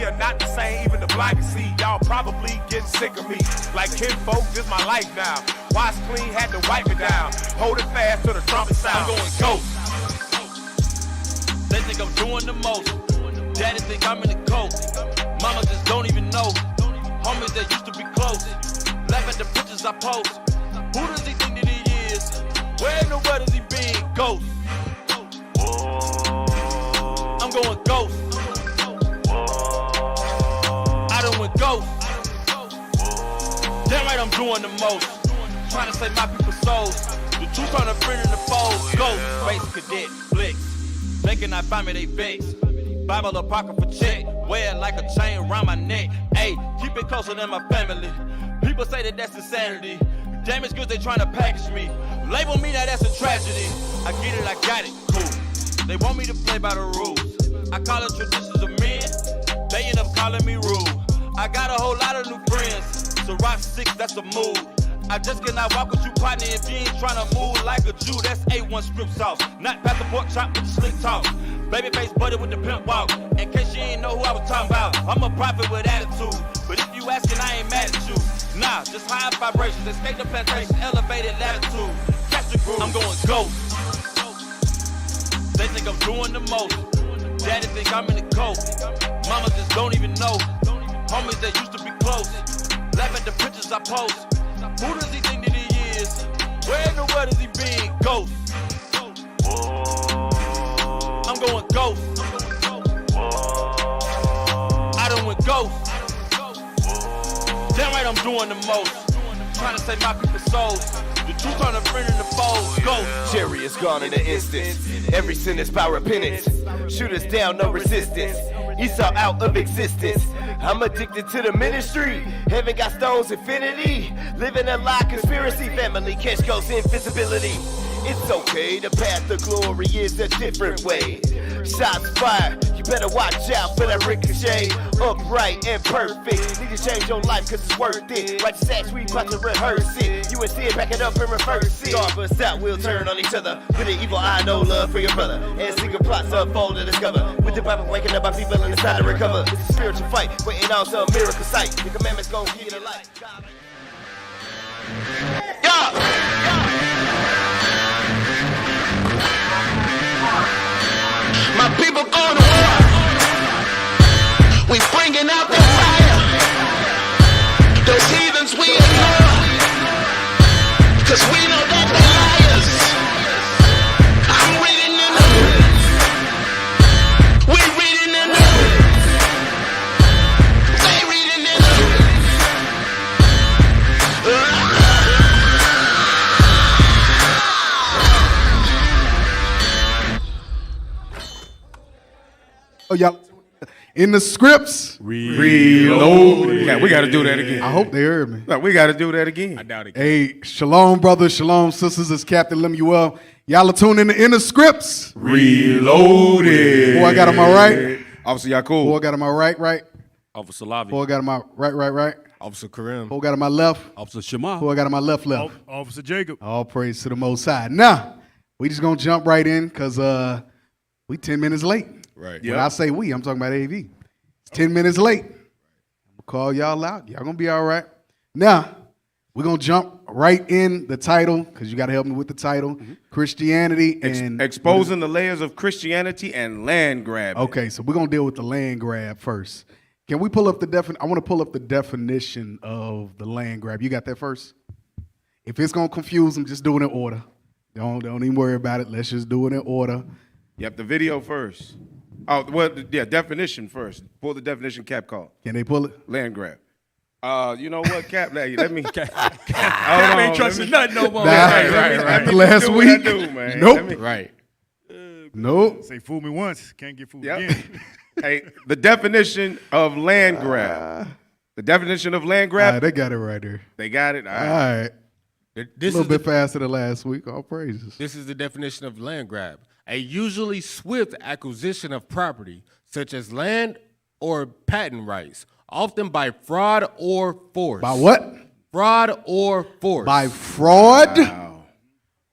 are not the same, even the blind can see. Y'all probably getting sick of me. Like kinfolk, this my life now. Wash clean, had to wipe it down. Hold it fast till the trumpet sound. I'm going ghost. They think I'm doing the most. Daddy think I'm in the coat. Mama just don't even know. Homies that used to be close. Laugh at the pictures I post. Who does he think that he is? Where in the world is he being? Ghost. I'm going ghost. I done went ghost. Damn right I'm doing the most. Trying to save my people's souls. The truth on the friend in the fold. Ghost. Space cadet. Flicks. They cannot find me, they vex. Bible apocrypha check. Wear it like a chain around my neck. Ayy, keep it closer than my family. People say that that's insanity. Damaged goods, they trying to package me. Label me, now that's a tragedy. I get it, I got it, cool. They want me to play by the rules. I call it traditions of men. They end up calling me rude. I got a whole lot of new friends. So rock 6, that's a move. I just cannot walk with you, partner, if you ain't trying to move like a Jew. That's A1 script sauce. Not past the pork chop with the slick talk. Baby face buddy with the pimp walk. In case you ain't know who I was talking about, I'm a prophet with attitude. But if you asking, I ain't mad at you. Nah, just high vibrations. Escape the plantation, elevated latitude. Catch the groove. I'm going ghost. They think I'm doing the most. Daddy think I'm in the coat. Mama just don't even know. Homies that used to be close. Laugh at the pictures I post. Who does he think that he is? Where in the world is he being? Ghost. I'm going ghost. I done went ghost. Damn right I'm doing the most. Trying to save my people's souls. The truth on the friend in the fold. Ghost. Jerry is gone in an instant. Every sin is by repentance. Shoot us down, no resistance. Esau out of existence. I'm addicted to the ministry. Heaven got stones, infinity. Living a lie, conspiracy family. Catch ghosts, invisibility. It's okay, the path to glory is a different way. Shots fired, you better watch out for that ricochet. Upright and perfect. Need to change your life cause it's worth it. Righteous acts, we about to rehearse it. You instead back it up and reverse it. Starve us out, we'll turn on each other. With an evil eye, no love for your brother. And secret plots unfold and discover. With the Bible waking up our people and it's time to recover. It's a spiritual fight, waiting on some miracle sight. The commandments gon' give you the light. My people going to war. We bringing out the fire. Those heathens we ignore. Cause we know that they're liars. I'm reading in the news. We reading in the news. They reading in the Oh, y'all, in the scripts. Reload. Yeah, we got to do that again. I hope they heard me. No, we got to do that again. I doubt it. Hey, shalom, brothers, shalom, sisters. It's Captain Lemuel. Y'all are tuning in the scripts. Reloaded. Boy, I got on my right. Officer Yakub. Boy, I got on my right. Officer Lavi. Boy, I got on my right. Officer Karim. Boy, I got on my left. Officer Shema. Boy, I got on my left. Officer Jacob. All praise to the Most High. Now, we just going to jump right in because we 10 minutes late. Right. When I say we, I'm talking about AV. It's 10 minutes late. I'm going to call y'all out. Y'all going to be all right. Now, we're going to jump right in the title because you got to help me with the title. Mm-hmm. Christianity and... Exposing the layers of Christianity and land grabbing. Okay, so we're going to deal with the land grab first. Can we pull up the definition? I want to pull up the definition of the land grab. You got that first? If it's going to confuse them, just do it in order. Don't even worry about it. Let's just do it in order. Yep, the video first. Oh, well, yeah, definition first. Pull the definition Cap called. Can they pull it? Land grab. You know what, Cap? Let me. Cap ain't trusting nothing no more. Right. Last week. Man. Nope. Right. Nope. Say fool me once, can't get fooled again. Hey, the definition of land grab. The definition of land grab. Right, they got it right there. They got it. All right. This a little bit faster than last week. All praises. This is the definition of land grab. A usually swift acquisition of property, such as land or patent rights, often by fraud or force. By what? Fraud or force. By fraud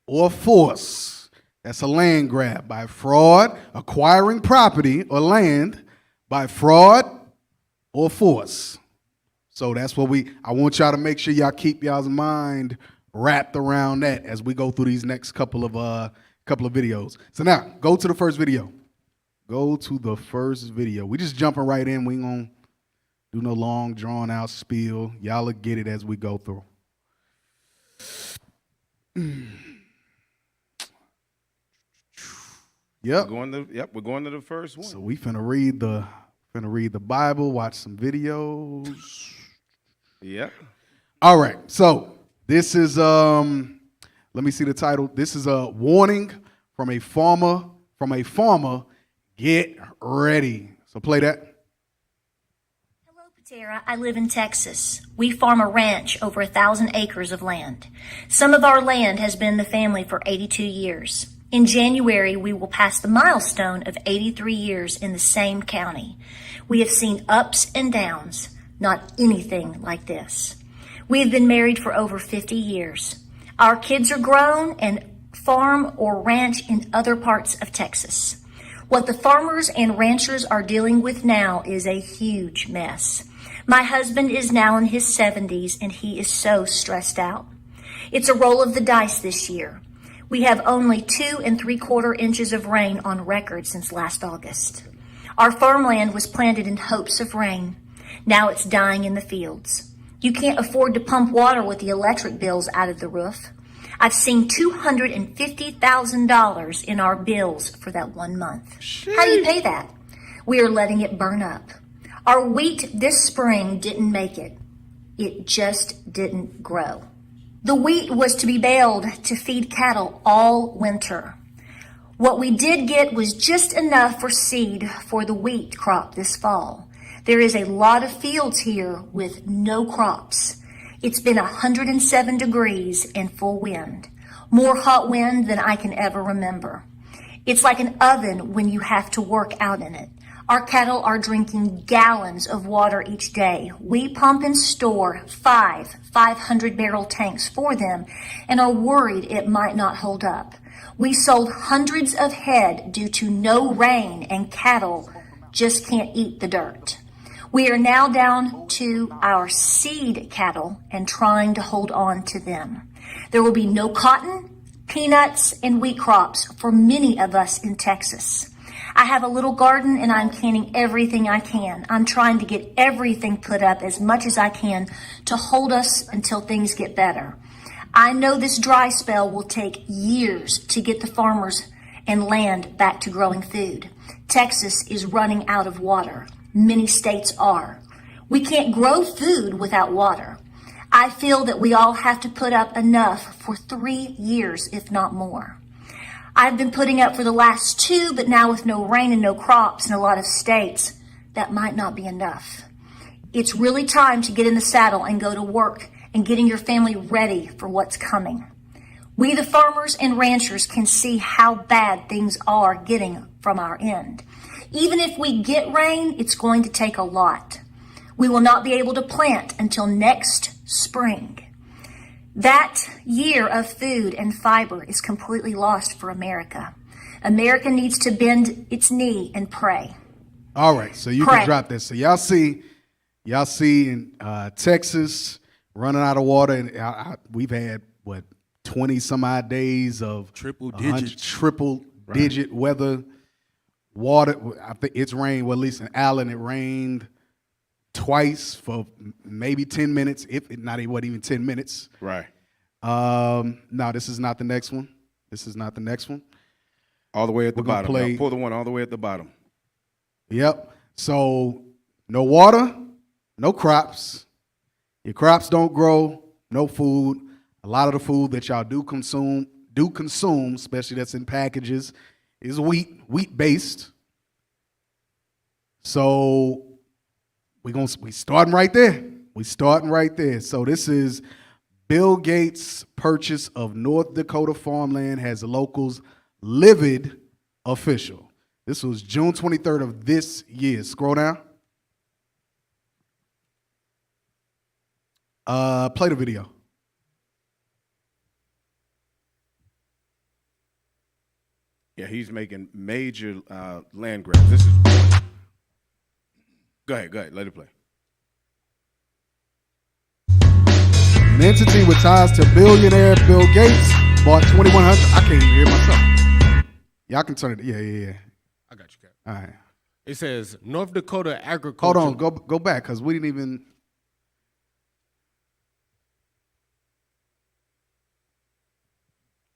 or force. That's a land grab. By fraud, acquiring property or land by fraud or force. So that's what I want y'all to make sure y'all keep y'all's mind wrapped around that as we go through these next couple of videos. So now, go to the first video. Go to the first video. We just jumping right in. We ain't gonna do no long, drawn out spiel. Y'all will get it as we go through. Yep. We're going to the first one. So we finna read the Bible, watch some videos. Yep. All right. So this is let me see the title. This is a warning from a farmer. Get ready. So play that. Hello, Patera. I live in Texas. We farm a ranch over 1,000 acres of land. Some of our land has been in the family for 82 years. In January, we will pass the milestone of 83 years in the same county. We have seen ups and downs, not anything like this. We have been married for over 50 years. Our kids are grown and farm or ranch in other parts of Texas. What the farmers and ranchers are dealing with now is a huge mess. My husband is now in his 70s and he is so stressed out. It's a roll of the dice this year. We have only 2 3/4 inches of rain on record since last August. Our farmland was planted in hopes of rain. Now it's dying in the fields. You can't afford to pump water with the electric bills out of the roof. I've seen $250,000 in our bills for that 1 month. How do you pay that? We are letting it burn up. Our wheat this spring didn't make it. It just didn't grow. The wheat was to be baled to feed cattle all winter. What we did get was just enough for seed for the wheat crop this fall. There is a lot of fields here with no crops. It's been 107 degrees and full wind. More hot wind than I can ever remember. It's like an oven when you have to work out in it. Our cattle are drinking gallons of water each day. We pump and store 500-barrel tanks for them and are worried it might not hold up. We sold hundreds of head due to no rain and cattle just can't eat the dirt. We are now down to our seed cattle and trying to hold on to them. There will be no cotton, peanuts, and wheat crops for many of us in Texas. I have a little garden and I'm canning everything I can. I'm trying to get everything put up as much as I can to hold us until things get better. I know this dry spell will take years to get the farmers and land back to growing food. Texas is running out of water. Many states are. We can't grow food without water. I feel that we all have to put up enough for 3 years, if not more. I've been putting up for the last 2, but now with no rain and no crops in a lot of states, that might not be enough. It's really time to get in the saddle and go to work and getting your family ready for what's coming. We, the farmers and ranchers, can see how bad things are getting from our end. Even if we get rain, it's going to take a lot. We will not be able to plant until next spring. That year of food and fiber is completely lost for America. America needs to bend its knee and pray. All right, so you can drop this. So y'all see in Texas running out of water, and we've had 20 some odd days of triple digit weather. Water. I think it's rained. Well, at least in Allen, it rained twice for maybe 10 minutes, if it not even 10 minutes. Right. No, this is not the next one. All the way at the bottom. Now, pull the one all the way at the bottom. Yep. So no water, no crops. Your crops don't grow, no food. A lot of the food that y'all do consume, especially that's in packages, is wheat-based. So we starting right there. So this is Bill Gates' purchase of North Dakota farmland has locals livid official. This was June 23rd of this year. Scroll down. Play the video. Yeah, he's making major land grabs. This is. Go ahead, let it play. An entity with ties to billionaire Bill Gates bought 2,100. I can't even hear myself. Y'all can turn it. Yeah. I got you, Cap. All right. It says North Dakota agriculture. Hold on. Go back because we didn't even.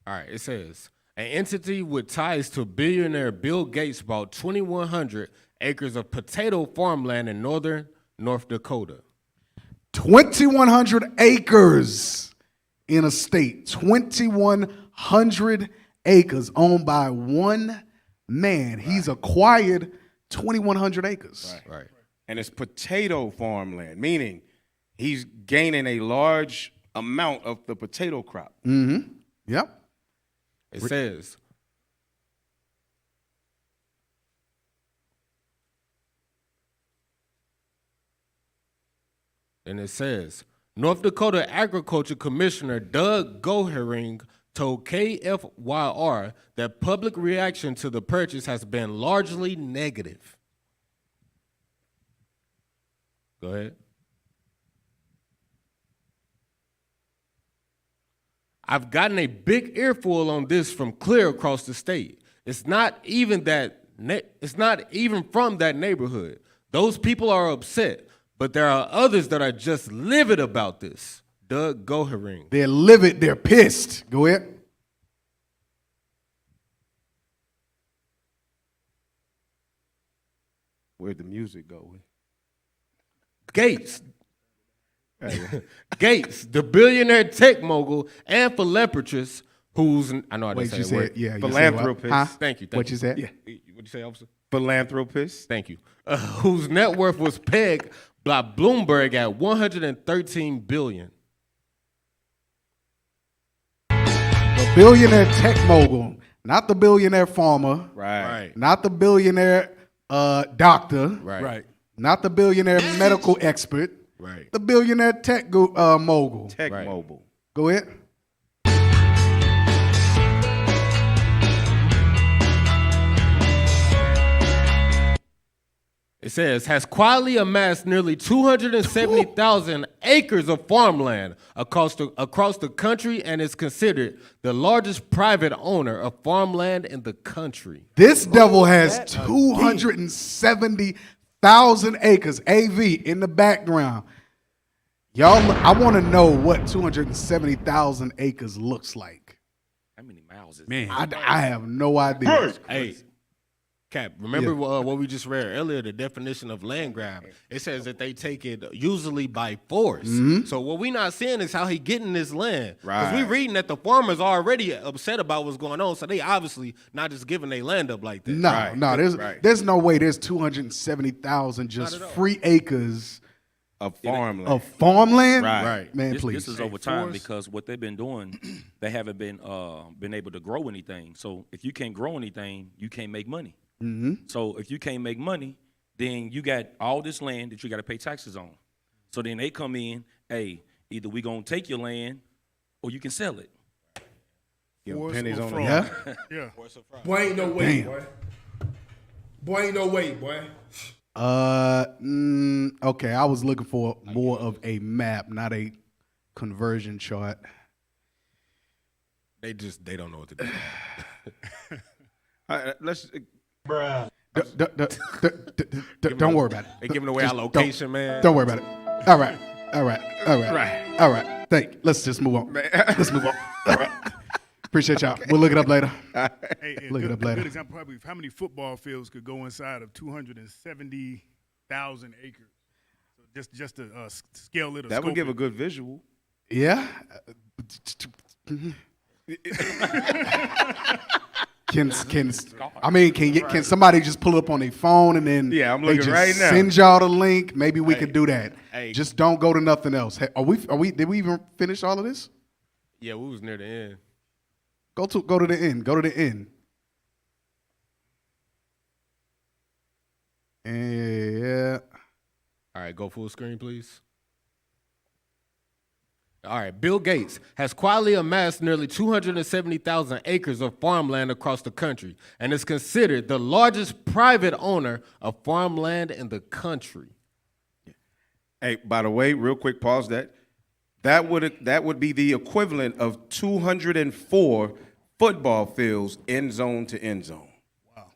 All right. It says an entity with ties to billionaire Bill Gates bought 2,100 acres of potato farmland in northern North Dakota. 2,100 acres in a state. 2,100 acres owned by one man. He's acquired 2,100 acres. Right. And it's potato farmland, meaning he's gaining a large amount of the potato crop. Mm-hmm. Yep. It says North Dakota Agriculture Commissioner Doug Gohering told KFYR that public reaction to the purchase has been largely negative. Go ahead. I've gotten a big earful on this from clear across the state. It's not even from that neighborhood. Those people are upset, but there are others that are just livid about this. Doug Gohering. They're livid. They're pissed. Go ahead. Where'd the music go? Gates, the billionaire tech mogul and philanthropist, who's I know I didn't say that word. Yeah, philanthropist. Huh? Thank you. What you said? Yeah. What'd you say, officer? Philanthropist. Thank you. Whose net worth was pegged by Bloomberg at $113 billion. The billionaire tech mogul, not the billionaire farmer, Right. not the billionaire doctor, Right. not the billionaire medical expert, Right. the billionaire tech mogul. Tech Right. mobile. Go ahead. It says, has quietly amassed nearly 270,000 acres of farmland across the country and is considered the largest private owner of farmland in the country. This devil has 270,000 acres, AV, in the background. Y'all, I want to know what 270,000 acres looks like. How many miles is Man, I have no idea. Hey, Cap, remember what we just read earlier, the definition of land grab? It says that they take it usually by force. Mm-hmm. So what we not seeing is how he getting this land. Because we Right. reading that the farmers are already upset about what's going on, so they obviously not just giving their land up like that. No, Right. there's no way there's 270,000 just Not at all. free acres Of farmland. of farmland. Right. Man, this, please. This is over time because what they've been doing, they haven't been able to grow anything. So if you can't grow anything, you can't make money. Mm-hmm. So if you can't make money, then you got all this land that you got to pay taxes on. So then they come in, hey, either we gonna take your land or you can sell it. Give them Force pennies or on fraud. it. Yeah. Yeah. Boy, ain't no way, Damn. boy. Boy, ain't no way, boy. Okay, I was looking for more of a map, not a conversion chart. They don't know what to do. Let's. Don't worry about it. They giving away our Just location, man. Don't worry about it. All right. Let's just move on. Let's move on. All right. Appreciate y'all. We'll look it up later. Hey, Look it up a later. good example probably of how many football fields could go inside of 270,000 acres. So just to scale it. Or That would scope give it. a good visual. Yeah. Can somebody just pull it up on their phone and then Yeah, I'm they looking just right now. send y'all the link? Maybe we could do that. Hey. Just don't go to nothing else. Hey, did we even finish all of this? Yeah, we was near the end. Go to the end. Go to the end. Yeah. All right, go full screen, please. All right, Bill Gates has quietly amassed nearly 270,000 acres of farmland across the country and is considered the largest private owner of farmland in the country. Hey, by the way, real quick, pause that. That would be the equivalent of 204 football fields end zone to end zone. Wow.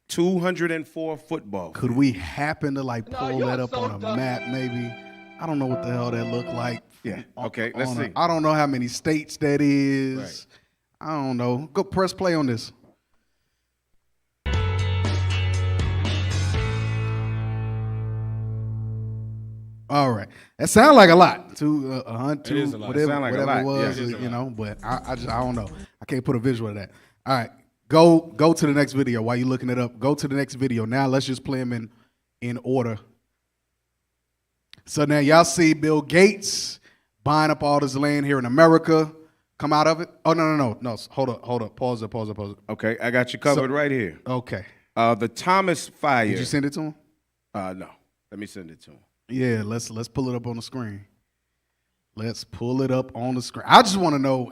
204 football fields. Could we happen to like pull that up on a map maybe? I don't know what the hell that look like. Yeah. Okay, let's see. I don't know how many states that is. Right. I don't know. Go press play on this. All right, that sounds like a lot. 100, It is a lot. whatever, Sound like whatever a lot. it was, Yeah, it is a you lot. know. But I don't know. I can't put a visual of that. All right, go to the next video while you're looking it up. Go to the next video. Now let's just play them in order. So now y'all see Bill Gates buying up all this land here in America. Come out of it. Oh no. Hold up. Pause it. Okay, I got you covered right here. Okay. The Thomas Fire. Did you send it to him? No. Let me send it to him. Yeah, let's pull it up on the screen. Let's pull it up on the screen. I just want to know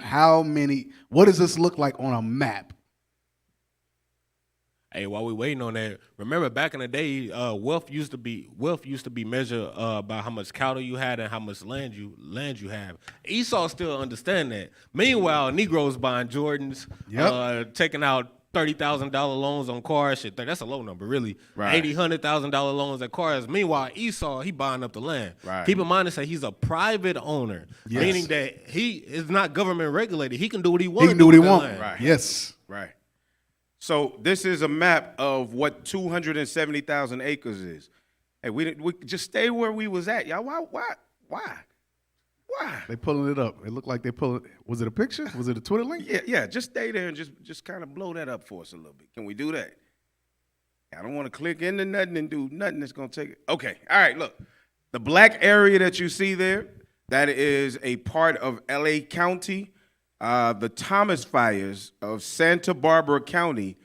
what does this look like on a map? Hey, while we waiting on that, remember back in the day, wealth used to be measured by how much cattle you had and how much land you have. Esau still understand that. Meanwhile, Negroes buying Jordans, taking out $30,000 loans on cars. Shit, that's a low number, really. Right. $100,000 loans at cars. Meanwhile, Esau, he buying up the land. Right. Keep in mind to say he's a private owner, meaning that he is not government regulated. He can do what he wants. He can do what he wants. wants. Right. Yes. Right. So this is a map of what 270,000 acres is. Hey, we just stay where we was at, y'all. Why? They pulling it up. It looked like they pull it. Was it a picture? Was it a Twitter link? Yeah. Just stay there and just kind of blow that up for us a little bit. Can we do that? I don't want to click into nothing and do nothing that's gonna take it. Okay. All right. Look, the black area that you see there, that is a part of L.A. County. The Thomas fires of Santa Barbara County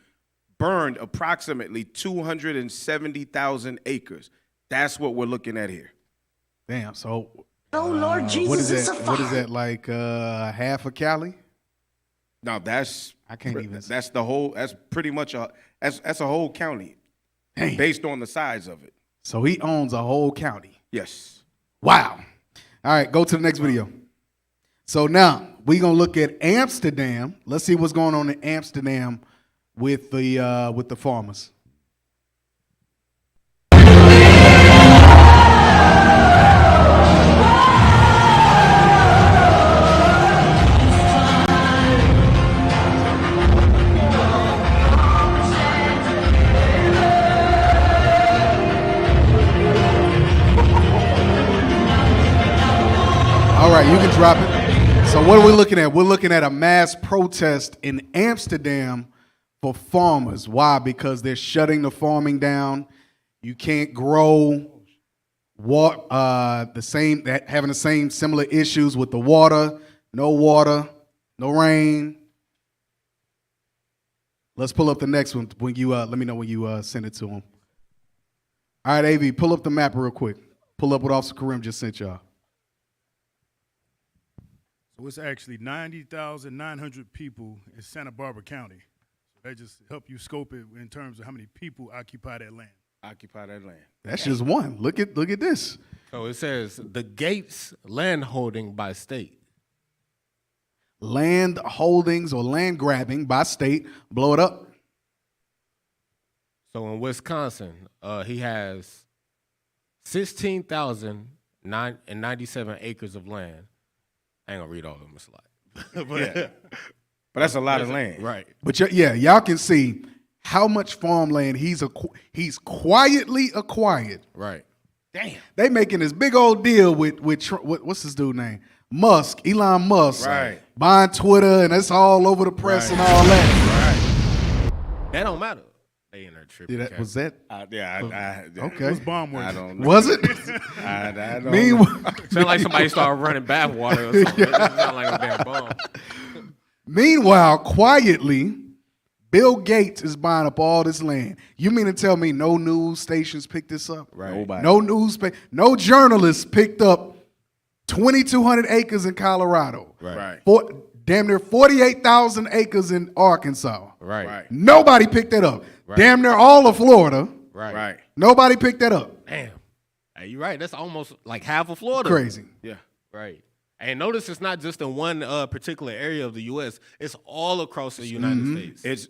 burned approximately 270,000 acres. That's what we're looking at here. Damn. So. Oh Lord Jesus, what is it's that? a fire. What is that like? Half of Cali? No, that's I can't even. That's the whole. That's pretty much that's a whole county, based on the size of it. So he owns a whole county. Yes. Wow. All right, go to the next video. So now we're gonna look at Amsterdam. Let's see what's going on in Amsterdam with the farmers. All right, you can drop it. So what are we looking at? We're looking at a mass protest in Amsterdam for farmers. Why? Because they're shutting the farming down. You can't grow having the same similar issues with the water, no rain. Let's pull up the next one when you let me know when you send it to them. All right, AV, pull up the map real quick. Pull up what Officer Karim just sent y'all. So it's actually 90,900 people in Santa Barbara County. So that just help you scope it in terms of how many people occupy that land. That's just one. Look at this. So it says the Gates land holding by state. Land holdings or land grabbing by state. Blow it up. So in Wisconsin, he has 16,097 acres of land. I ain't gonna read all of them. It's a lot. But that's a lot of land. Right. But y'all can see how much farmland he's quietly acquired. Right. Damn. They making this big old deal with what's his dude name? Elon Musk. Right. Buying Twitter, and it's all over the press and all that. That don't matter. They in there tripping. Was that? Okay. What's bomb work? I don't know. Was it? I don't Meanwhile, Sound like somebody started running bath water or something. It sound like a damn bomb. Meanwhile, quietly, Bill Gates is buying up all this land. You mean to tell me no news stations picked this up? Right. Nobody. No journalists picked up 2,200 acres in Colorado. Right. Damn near 48,000 acres in Arkansas. Right. Nobody picked that up. Right. Damn near all of Florida. Right. Nobody picked that up. Damn. Hey, you're right. That's almost like half of Florida. Crazy. Yeah. Right. And notice it's not just in one particular area of the U.S. It's all across the United States.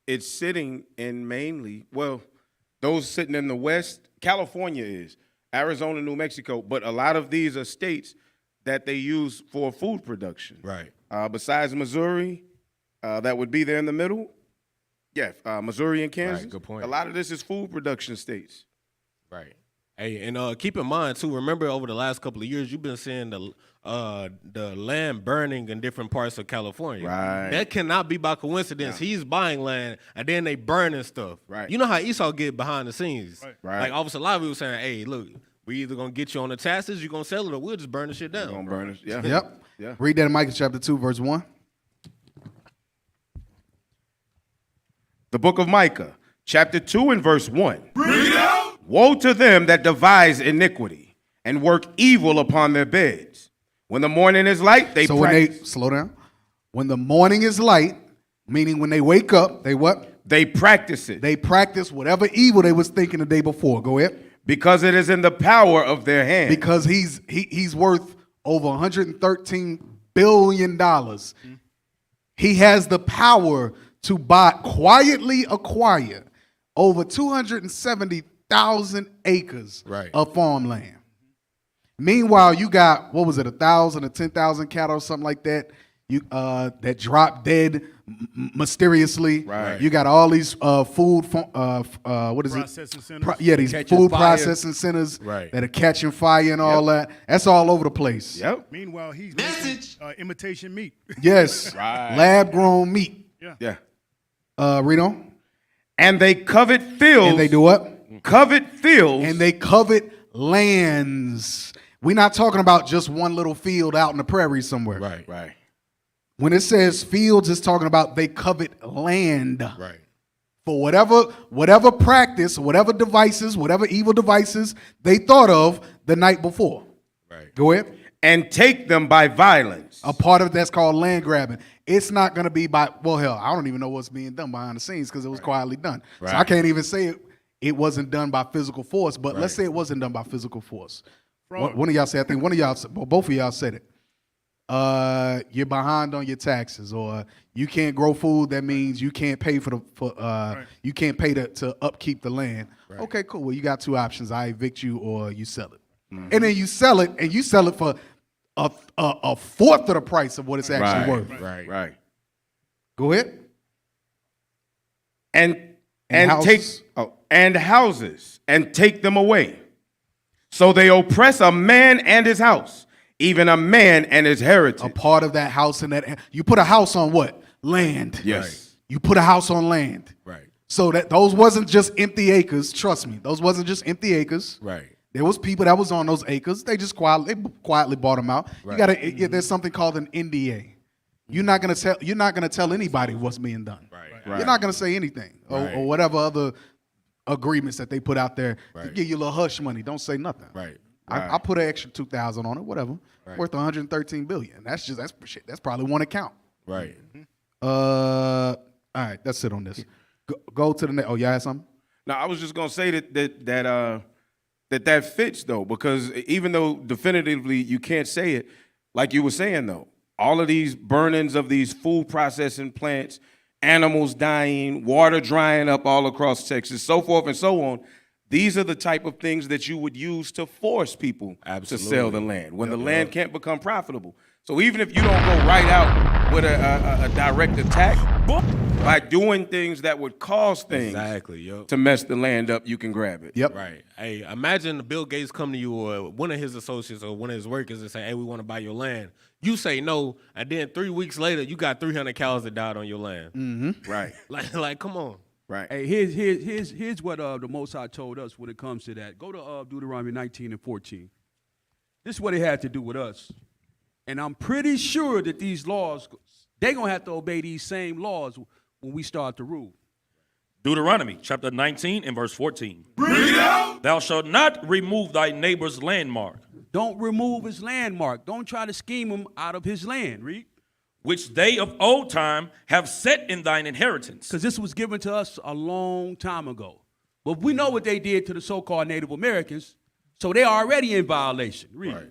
It's sitting in mainly, well, those sitting in the West, California is, Arizona, New Mexico, but a lot of these are states that they use for food production. Right. Besides Missouri, that would be there in the middle. Yeah, Missouri and Kansas. Right, good point. A lot of this is food production states. Right. Hey, and keep in mind too. Remember, over the last couple of years, you've been seeing the land burning in different parts of California. Right. That cannot be by coincidence. No. He's buying land and then they burning stuff. Right. You know how Esau get behind the scenes. Right. Like obviously, a lot of people saying, "Hey, look, we either gonna get you on the taxes, you're gonna sell it, or we'll just burn the shit down." We're gonna burn it. Yeah. Yep. Yeah. Read that in Micah chapter 2, verse 1. The book of Micah, chapter 2 and verse 1. Woe to them that devise iniquity and work evil upon their beds. When the morning is light, they practice. Slow down. When the morning is light, meaning when they wake up, they what? They practice it. They practice whatever evil they was thinking the day before. Go ahead. Because it is in the power of their hand. Because he's worth over $113 billion. He has the power to quietly acquire over 270,000 acres of farmland. Meanwhile, you got, what was it, 1,000 or 10,000 cattle or something like that, that dropped dead mysteriously. Right. You got all these food, what is Processing it? centers. These Catching food fire. processing centers Right. that are catching fire and all that. That's all over the place. Yep. Meanwhile, he's making imitation meat. Yes. Right. Lab-grown meat. Yeah. Read on. And they covet fields. And they do what? Covet fields. And they covet lands. We're not talking about just one little field out in the prairie somewhere. Right. Right. When it says fields, it's talking about they covet land. Right. For whatever practice, whatever devices, whatever evil devices they thought of the night before. Right. Go ahead. And take them by violence. A part of that's called land grabbing. It's not going to be by, well, hell, I don't even know what's being done behind the scenes because it was quietly done. Right. So I can't even say it wasn't done by physical force, but let's say it wasn't done by physical force. One of y'all said, I think one of y'all, both of y'all said it. You're behind on your taxes, or you can't grow food. That means you can't pay you can't pay to upkeep the land. Right. Okay, cool. Well, you got two options: I evict you, or you sell it. Mm-hmm. And then you sell it, and you sell it for a fourth of the price of what it's actually worth. Right. Go ahead. And houses. and houses and take them away. So they oppress a man and his house, even a man and his heritage. A part of that house and that you put a house on what? Land. Yes. Right. You put a house on land. Right. So that those wasn't just empty acres. Trust me, those wasn't just empty acres. Right. There was people that was on those acres. They just quietly bought them out. Right. You got there's something called an NDA. You're not gonna tell anybody what's being done. Right. You're not gonna say anything or whatever other agreements that they put out there to Right. give you a little hush money. Don't say nothing. Right. I put an extra 2,000 on it, whatever. Right. Worth 113 billion. That's shit. That's probably one account. Right. All right, that's it on this. Go to the next. Oh, y'all had something? Now, I was just gonna say that fits though, because even though definitively you can't say it, like you were saying though, all of these burnings of these food processing plants, animals dying, water drying up all across Texas, so forth and so on. These are the type of things that you would use to force people to sell the land when the land can't become profitable. So even if you don't go right out with a direct attack, by doing things that would cause things to mess the land up, you can grab it. Yep. Right. Hey, imagine Bill Gates come to you or one of his associates or one of his workers and say, "Hey, we want to buy your land." You say no, and then 3 weeks later, you got 300 cows that died on your land. Mm-hmm. Right. Like, come on. Right. Hey, here's what the Most High told us when it comes to that. Go to Deuteronomy 19 and 14. This is what it had to do with us. And I'm pretty sure that these laws, they're going to have to obey these same laws when we start to rule. Deuteronomy chapter 19 and verse 14. Read out. Thou shalt not remove thy neighbor's landmark. Don't remove his landmark. Don't try to scheme him out of his land. Read. Which they of old time have set in thine inheritance. Because this was given to us a long time ago. But we know what they did to the so-called Native Americans, so they're already in violation. Read. Right.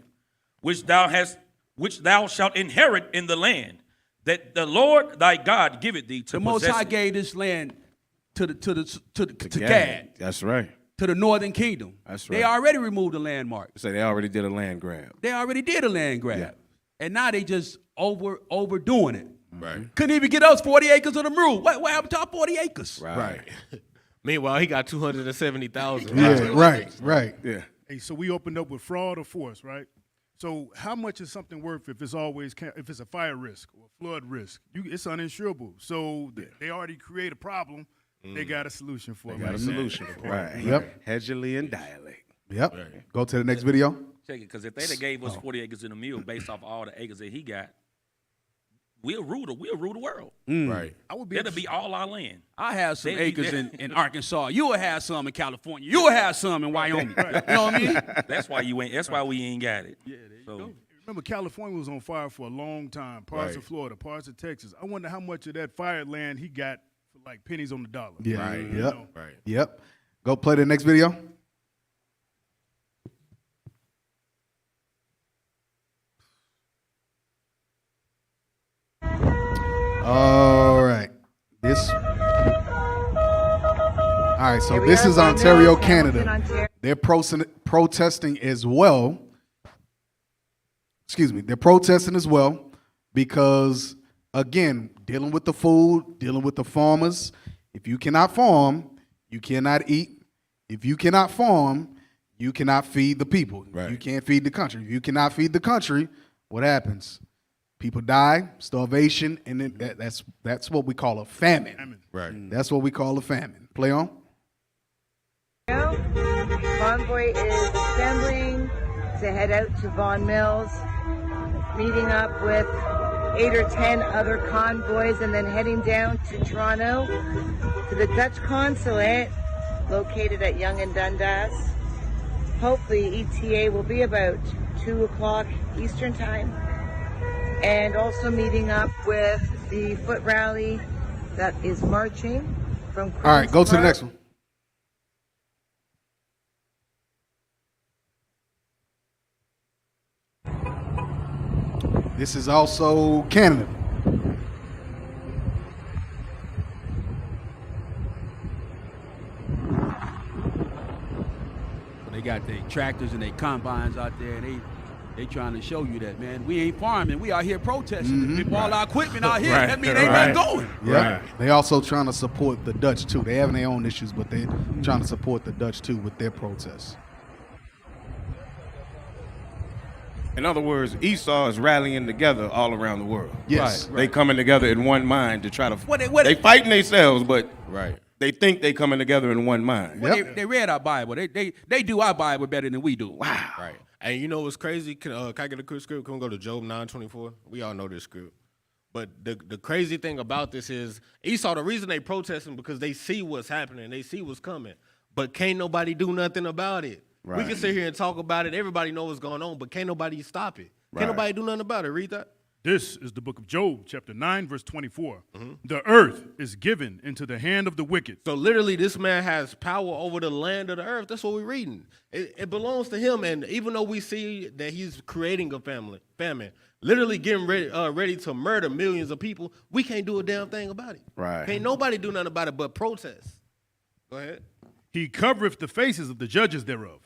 Which thou hast which thou shalt inherit in the land, that the Lord thy God giveth thee to The Most possess High it. gave this land to Gad, That's right. to the northern kingdom. That's They right. already removed the landmark. So they already did a land grab. They already did a land grab. Yeah. And now they just overdoing it. Right. Couldn't even get us 40 acres of the mule. What happened to our 40 acres? Right. Meanwhile, he got 270,000. Yeah, right. Yeah. Hey, so we opened up with fraud or force, right? So how much is something worth if it's always if it's a fire risk or flood risk? It's uninsurable. So they already create a problem. They got a solution for it. Got a solution for it. Right. Yep. Hedgley and dialect. Yep. Go to the next video. Check it, because if they'd have gave us 40 acres in a mule based off all the acres that he got, we'll rule the world. Right. I would be That'll be all our land. I have some They- acres in Arkansas. You will have some in California. You will have some in Wyoming. You know what I mean? That's why you ain't. That's why we ain't got it. Yeah, there you go. Remember, California was on fire for a long time. Parts of Florida, parts of Texas. I wonder how much of that fired land he got for like pennies on the dollar. Yeah. Right. You Yep. know? Right. Yep. Go play the next video. All right. All right, so this is Ontario, Canada. They're protesting as well. Excuse me. They're protesting as well because, again, dealing with the food, dealing with the farmers. If you cannot farm, you cannot eat. If you cannot farm, you cannot feed the people. Right. You can't feed the country. If you cannot feed the country, what happens? People die, starvation, and then that's what we call a famine. Right. That's what we call a famine. Play on. Convoy is assembling to head out to Vaughan Mills, meeting up with 8 or 10 other convoys, and then heading down to Toronto to the Dutch consulate located at Yonge and Dundas. Hopefully ETA will be about 2 o'clock Eastern time. And also meeting up with the foot rally that is marching from Queen's All right, go to the Park. next one. This is also Canada. They got their tractors and their combines out there, and they trying to show you that, man, we ain't farming. We out here protesting. We all our equipment out here. That means ain't nothing going. Yeah. They also trying to support the Dutch too. They having their own issues, but they're trying to support the Dutch too with their protests. In other words, Esau is rallying together all around the world. Yes. They coming together in one mind to try to. What they fighting themselves, but Right. they think they coming together in one mind. Well, they read our Bible. They do our Bible better than we do. Wow. Right. And you know what's crazy? Can I get a quick script? Can we go to Job 9:24? We all know this script. But the crazy thing about this is Esau, the reason they protesting because they see what's happening. They see what's coming. But can't nobody do nothing about it. Right. We can sit here and talk about it. Everybody knows what's going on, but can't nobody stop it. Right. Can't nobody do nothing about it. Read that. This is the book of Job, chapter 9, verse 24. The earth is given into the hand of the wicked. So literally, this man has power over the land of the earth. That's what we're reading. It belongs to him. And even though we see that he's creating a famine, literally getting ready to murder millions of people, we can't do a damn thing about it. Right. Can't nobody do nothing about it but protest. Go ahead. He covereth the faces of the judges thereof.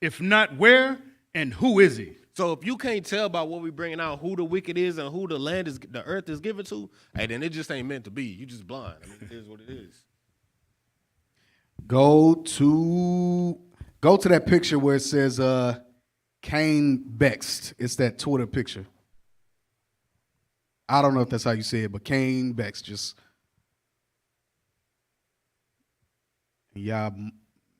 If not, where and who is he? So if you can't tell by what we're bringing out who the wicked is and who the earth is given to, hey, then it just ain't meant to be. You just blind. I mean, it is what it is. Go to that picture where it says Cain Bext. It's that Twitter picture. I don't know if that's how you say it, but Cain Bext. Just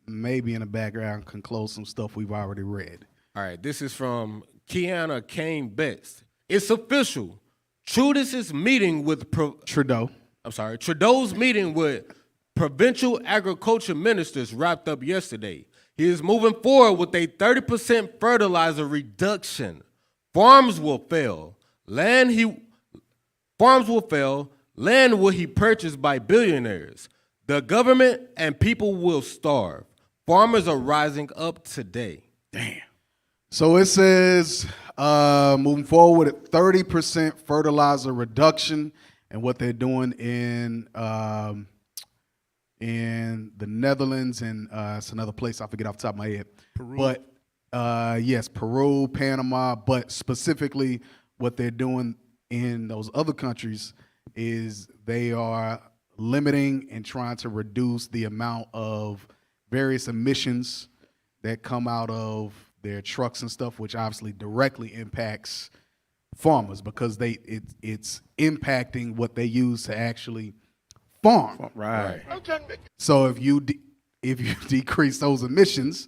maybe in the background can close some stuff we've already read. All right, this is from Kiana Kane Betts. It's official. Trudeau's meeting with Trudeau's meeting with provincial agriculture ministers wrapped up yesterday. He is moving forward with a 30% fertilizer reduction. Farms will fail. Land will he purchase by billionaires. The government and people will starve. Farmers are rising up today. Damn. So it says Moving forward, 30% fertilizer reduction, and what they're doing in the Netherlands and it's another place I forget off the top of my head. Peru. But yes, Peru, Panama, but specifically what they're doing in those other countries is they are limiting and trying to reduce the amount of various emissions that come out of their trucks and stuff, which obviously directly impacts farmers because it's impacting what they use to actually farm. Right. So if you decrease those emissions,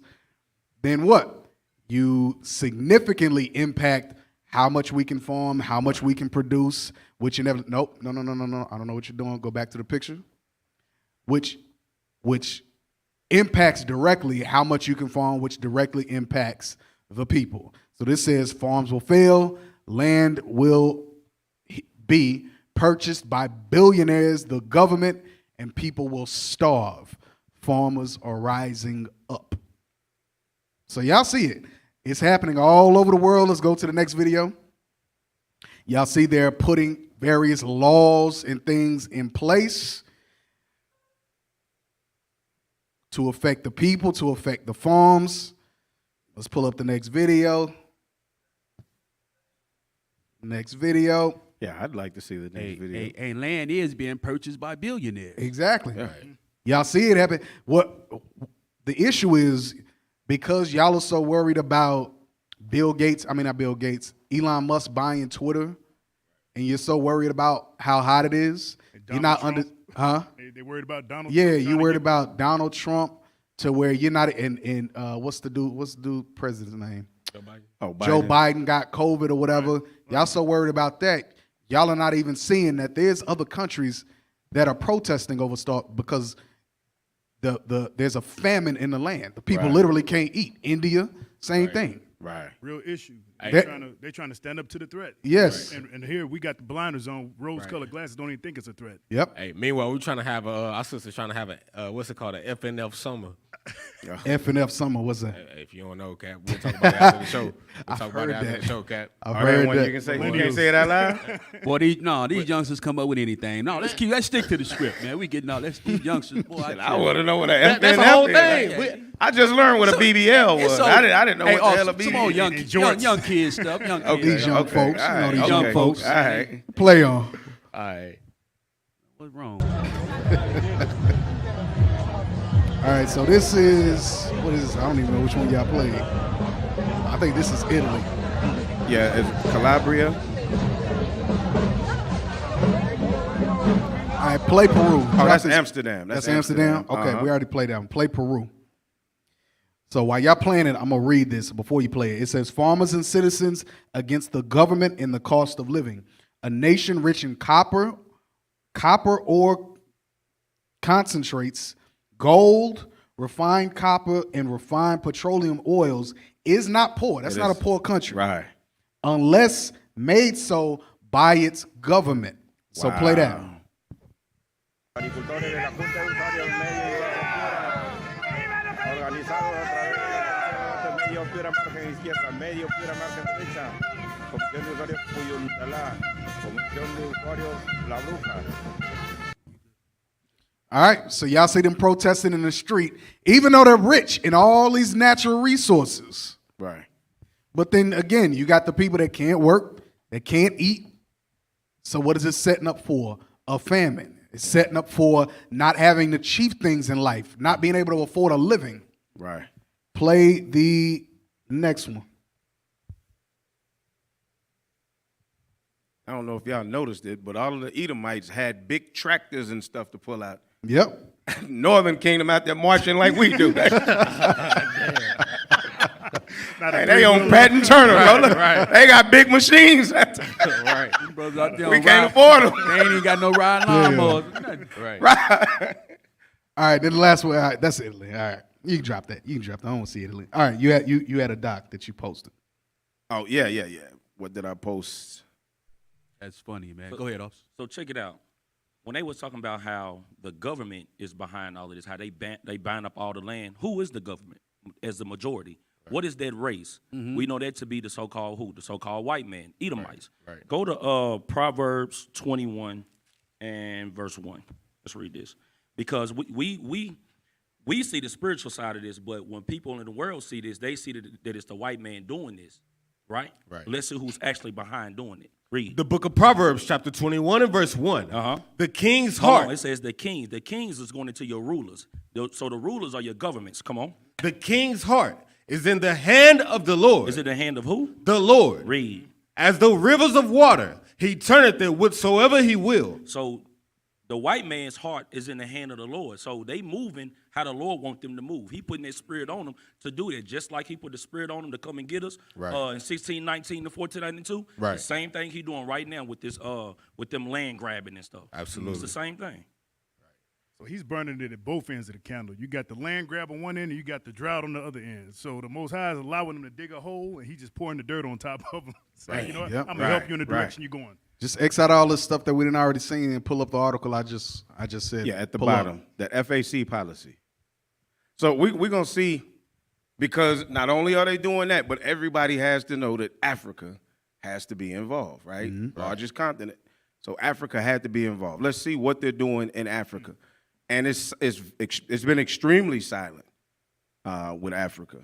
then what? You significantly impact how much we can farm, how much we can produce, which you never, no. I don't know what you're doing. Go back to the picture. Which impacts directly how much you can farm, which directly impacts the people. So this says farms will fail, land will be purchased by billionaires, the government, and people will starve. Farmers are rising up. So y'all see it. It's happening all over the world. Let's go to the next video. Y'all see they're putting various laws and things in place to affect the people, to affect the farms. Let's pull up the next video. Next video. Yeah, I'd like to see the next video. And land is being purchased by billionaires. Exactly. Right. Y'all see it happen. What the issue is, because y'all are so worried about Elon Musk buying Twitter, and you're so worried about how hot it is, you're not under, huh? They worried about Donald Yeah, Trump. you worried about Donald Trump to where you're not, and what's the dude president's name? Joe Biden. Oh, Biden. Joe Biden got COVID or whatever. Right. Y'all so worried about that. Y'all are not even seeing that there's other countries that are protesting over stuff because there's a famine in the land. The people literally can't eat. India, same thing. Right. Real issue. They're trying to stand up to the threat. Yes. Right? And here we got the blinders on. Rose-colored glasses don't even think it's a threat. Yep. Hey, meanwhile, we're trying to have our sister's trying to have a what's it called, a FNF summer. FNF summer, what's that? If you don't know, Cap, we'll talk about it after the show. We'll talk about it after the show, Cap. I've heard that. You can't say it out loud? Boy, these youngsters come up with anything. No, let's stick to the script, man. We getting out. These youngsters, boy. I want to know what an FNF that's the whole is. thing. I just learned what a BBL was. I didn't know what the hell a BBL was. Some old young kids stuff. These young folks. Right, these young folks. All right. Play on. All right. What's wrong? All right, so this is, what is this? I don't even know which one y'all played. I think this is Italy. Yeah, it's Calabria. All right, play Peru. Oh, that's Amsterdam. That's Amsterdam? Okay, we already played that one. Play Peru. So while y'all playing it, I'm going to read this before you play it. It says, farmers and citizens against the government and the cost of living. A nation rich in copper ore concentrates, gold, refined copper, and refined petroleum oils is not poor. That's not a poor country. Right. Unless made so by its government. So play that. All right, so y'all see them protesting in the street, even though they're rich in all these natural resources. Right. But then again, you got the people that can't work, that can't eat. So what is it setting up for? A famine. It's setting up for not having the chief things in life, not being able to afford a living. Right. Play the next one. I don't know if y'all noticed it, but all of the Edomites had big tractors and stuff to pull out. Yep. Northern Kingdom out there marching like we do. Hey, they on Pat and Turner. Right. They got big machines. Right. We can't afford them. They ain't even got no riding lawnmowers. Right. All right, then the last one. All right, that's Italy. All right, you can drop that. I don't want to see Italy. All right, you had a doc that you posted. Oh yeah. What did I post? That's funny, man. Go ahead, Ops. So check it out. When they was talking about how the government is behind all of this, how they buying up all the land, who is the government as the majority? What is that race? Mm-hmm. We know that to be the so-called who? The so-called white man, Edomites. Right. Go to Proverbs 21 and verse 1. Let's read this. Because we see the spiritual side of this, but when people in the world see this, they see that it's the white man doing this, right? Right. Let's see who's actually behind doing it. Read. The book of Proverbs, chapter 21 and verse 1. Uh-huh. The king's Hold heart. on, it says the kings. The kings is going into your rulers. So the rulers are your governments. Come on. The king's heart is in the hand of the Lord. Is it the hand of who? The Lord. Read. As the rivers of water, he turneth it whithersoever he will. So the white man's heart is in the hand of the Lord. So they moving how the Lord wants them to move. He putting that spirit on them to do that, just like he put the spirit on them to come and get us Right. in 1619 to 1492. Right. The same thing he doing right now with this with them land grabbing and stuff. Absolutely. It's the same thing. So he's burning it at both ends of the candle. You got the land grab on one end and you got the drought on the other end. So the Most High is allowing them to dig a hole and he's just pouring the dirt on top of them. Saying, you know what? Yep. I'm going to help you in the direction you're going. Just X out all this stuff that we didn't already seen and pull up the article I just said. Yeah, at the pull bottom, up. that FAC policy. So we're going to see, because not only are they doing that, but everybody has to know that Africa has to be involved, right? Largest continent. So Africa had to be involved. Let's see what they're doing in Africa. And it's been extremely silent with Africa,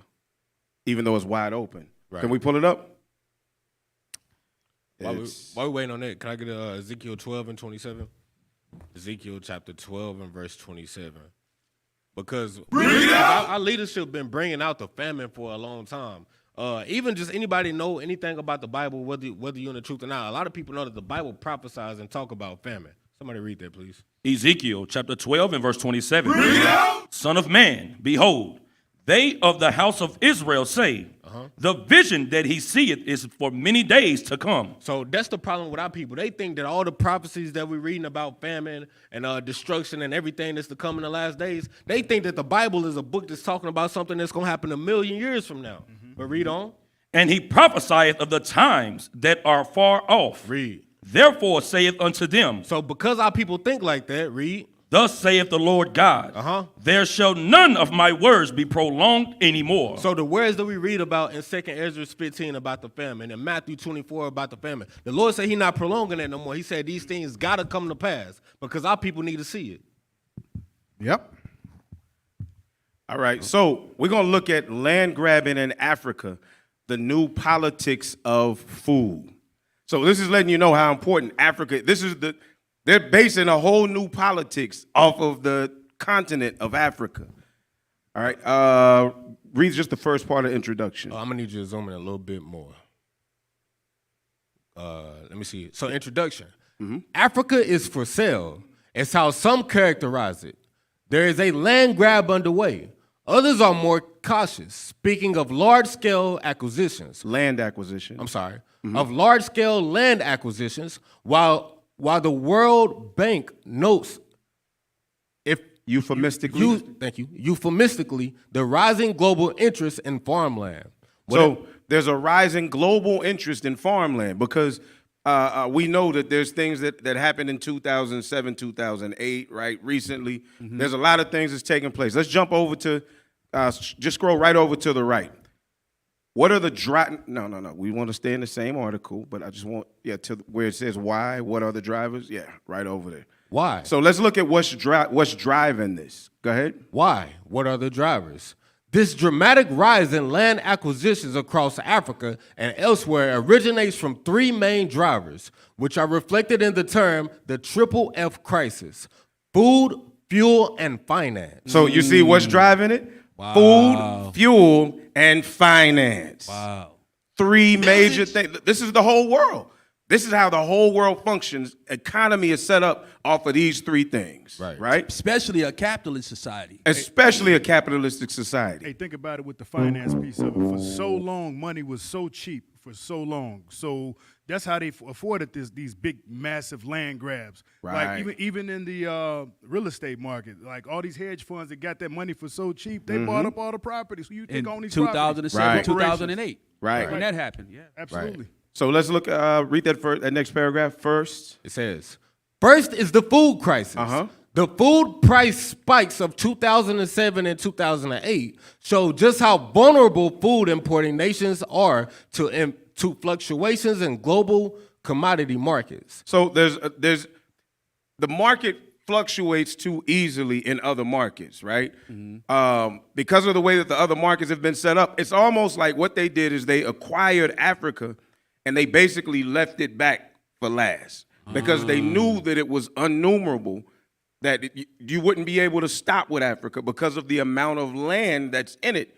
even though it's wide open. Right. Can we pull it up? While we waiting on that, can I get Ezekiel 12 and 27? Ezekiel chapter 12 and verse 27. Because our leadership been bringing out the famine for a long time. Even just anybody know anything about the Bible, whether you're in the truth or not, a lot of people know that the Bible prophesies and talk about famine. Somebody read that, please. Ezekiel chapter 12 and verse 27. Son of man, behold, they of the house of Israel say, the vision that he seeth is for many days to come. So that's the problem with our people. They think that all the prophecies that we're reading about famine and destruction and everything that's to come in the last days, they think that the Bible is a book that's talking about something that's going to happen 1,000,000 years from now. But read on. And he prophesieth of the times that are far off. Read. Therefore saith unto them. So because our people think like that, read. Thus saith the Lord God, there shall none of my words be prolonged anymore. So the words that we read about in 2 Ezra 15 about the famine and Matthew 24 about the famine, the Lord said he's not prolonging that no more. He said these things got to come to pass because our people need to see it. Yep. All right, so we're going to look at land grabbing in Africa, the new politics of food. So this is letting you know how important Africa, they're basing a whole new politics off of the continent of Africa. All right, read just the first part of the introduction. I'm going to need you to zoom in a little bit more. Let me see. So introduction. Africa is for sale. It's how some characterize it. There is a land grab underway. Others are more cautious, speaking of large-scale acquisitions. Land acquisition. I'm sorry. Of large-scale land acquisitions, while the World Bank notes euphemistically, the rising global interest in farmland. So there's a rising global interest in farmland because we know that there's things that happened in 2007, 2008, right, recently. There's a lot of things that's taking place. Let's jump over to, just scroll right over to the right. What are the No. We want to stay in the same article, but I just want, to where it says why, what are the drivers? Yeah, right over there. Why? So let's look at what's driving this. Go ahead. Why? What are the drivers? This dramatic rise in land acquisitions across Africa and elsewhere originates from three main drivers, which are reflected in the term the triple F crisis: food, fuel, and finance. So you see what's driving it? Wow. Food, fuel, and finance. Wow. Three major things. This is the whole world. This is how the whole world functions. Economy is set up off of these three things, right? Especially a capitalist society. Especially a capitalistic society. Hey, think about it with the finance piece of it. For so long, money was so cheap for so long. So that's how they afforded these big, massive land grabs. Right. Like even in the real estate market, like all these hedge funds that got that money for so cheap, they bought up all the properties. So you think on these 2007, 2008. Right. When that happened, yeah. Absolutely. Right. So let's look, read that next paragraph first. It says, first is the food crisis. The food price spikes of 2007 and 2008 show just how vulnerable food importing nations are to fluctuations in global commodity markets. So there's the market fluctuates too easily in other markets, right? Because of the way that the other markets have been set up, it's almost like what they did is they acquired Africa and they basically left it back for last because they knew that it was innumerable, that you wouldn't be able to stop with Africa because of the amount of land that's in it.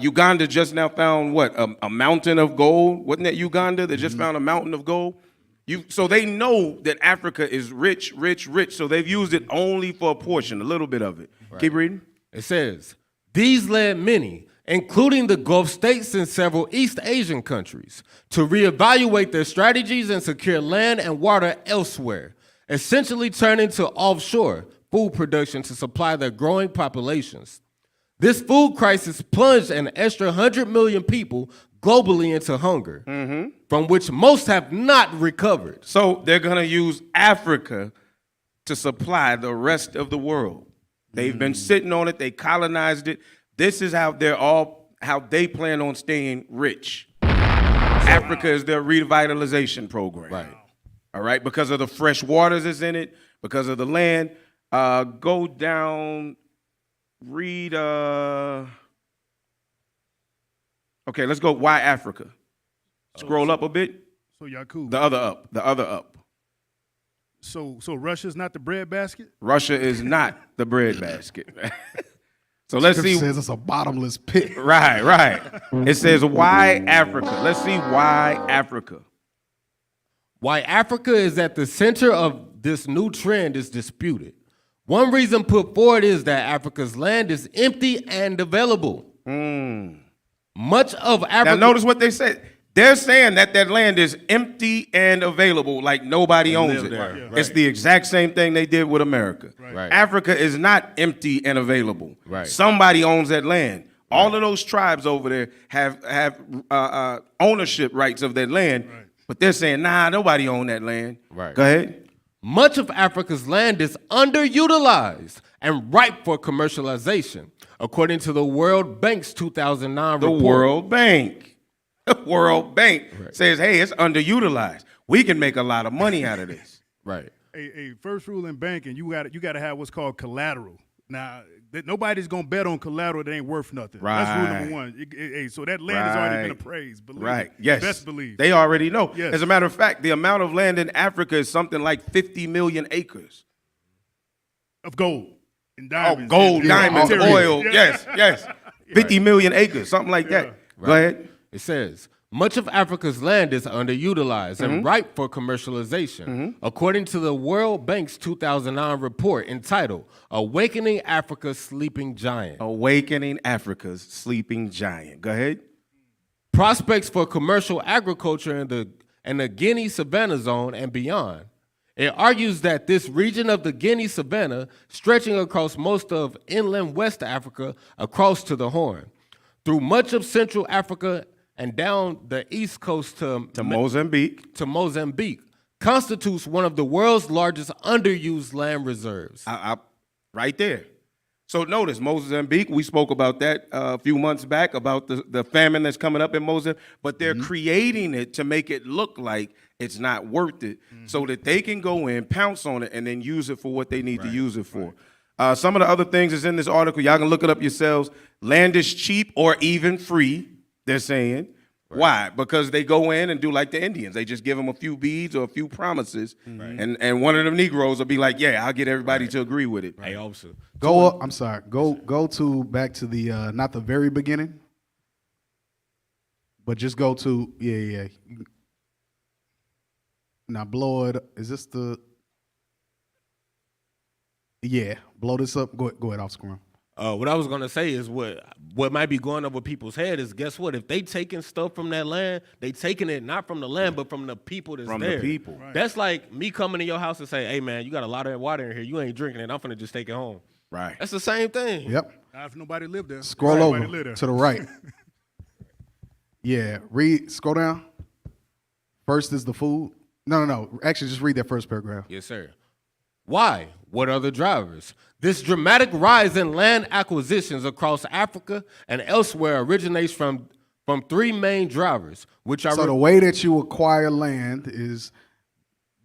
Uganda just now found what? A mountain of gold? Wasn't that Uganda that just found a mountain of gold? So they know that Africa is rich, rich, rich. So they've used it only for a portion, a little bit of it. Right. Keep reading. It says, these led many, including the Gulf states and several East Asian countries, to reevaluate their strategies and secure land and water elsewhere, essentially turning to offshore food production to supply their growing populations. This food crisis plunged an extra 100 million people globally into hunger, from which most have not recovered. So they're going to use Africa to supply the rest of the world. They've been sitting on it. They colonized it. This is how they plan on staying rich. Africa is their revitalization program. Right. All right, because of the fresh waters that's in it, because of the land. Go down, read, okay, let's go, why Africa? Scroll up a bit. So Yakub. The other up. So Russia's not the breadbasket? Russia is not the breadbasket. So let's see. It says it's a bottomless pit. Right. It says, why Africa? Let's see why Africa. Why Africa is at the center of this new trend is disputed. One reason put forward is that Africa's land is empty and available. Much of Africa. Now notice what they said. They're saying that land is empty and available, like nobody owns it. Right. It's the exact same thing they did with America. Right. Africa is not empty and available. Right. Somebody owns that land. All of those tribes over there have ownership rights of that land, but they're saying, nah, nobody owns that land. Right. Go ahead. Much of Africa's land is underutilized and ripe for commercialization, according to the World Bank's 2009 report. The World Bank says, hey, it's underutilized. We can make a lot of money out of this. Right. A first rule in banking, you got to have what's called collateral. Now, nobody's going to bet on collateral that ain't worth nothing. Right. That's rule number one. So that land has already been appraised. Believe Right. it. Yes. Best believe. They already know. Yes. As a matter of fact, the amount of land in Africa is something like 50 million acres. Of gold and diamonds. Gold, diamonds, oil. Yeah. Yes. 50 million acres, something like that. Right. Go ahead. It says, much of Africa's land is underutilized and ripe for commercialization, according to the World Bank's 2009 report entitled Awakening Africa's Sleeping Giant. Awakening Africa's Sleeping Giant. Go ahead. Prospects for commercial agriculture in the Guinea Savannah Zone and beyond. It argues that this region of the Guinea Savannah, stretching across most of inland West Africa across to the Horn, through much of Central Africa and down the east coast to Mozambique. Constitutes one of the world's largest underused land reserves. Right there. So notice, Mozambique, we spoke about that a few months back, about the famine that's coming up in Mozambique, but they're creating it to make it look like it's not worth it so that they can go in, pounce on it, and then use it for what they need to use it for. Some of the other things that's in this article, y'all can look it up yourselves. Land is cheap or even free, they're saying. Why? Because they go in and do like the Indians. They just give them a few beads or a few promises, and one of them Negroes will be like, yeah, I'll get everybody to agree with it. Hey, officer. Go up. I'm sorry. Go to back to the not the very beginning, but just go to yeah. Now blow it. Is this the? Yeah, blow this up. Go ahead, off screen. What I was gonna say is what might be going over people's head is, guess what? If they taking stuff from that land, they taking it not from the land, but from the people that's there. From the people. Right. That's like me coming to your house and say, hey man, you got a lot of water in here. You ain't drinking it. I'm finna just take it home. Right. That's the same thing. Yep. Not if nobody lived there. Scroll Nobody over lived there. to the right. Yeah. Scroll down. First is the food. No. Actually, just read that first paragraph. Yes, sir. Why? What are the drivers? This dramatic rise in land acquisitions across Africa and elsewhere originates from three main drivers, which are... So the way that you acquire land is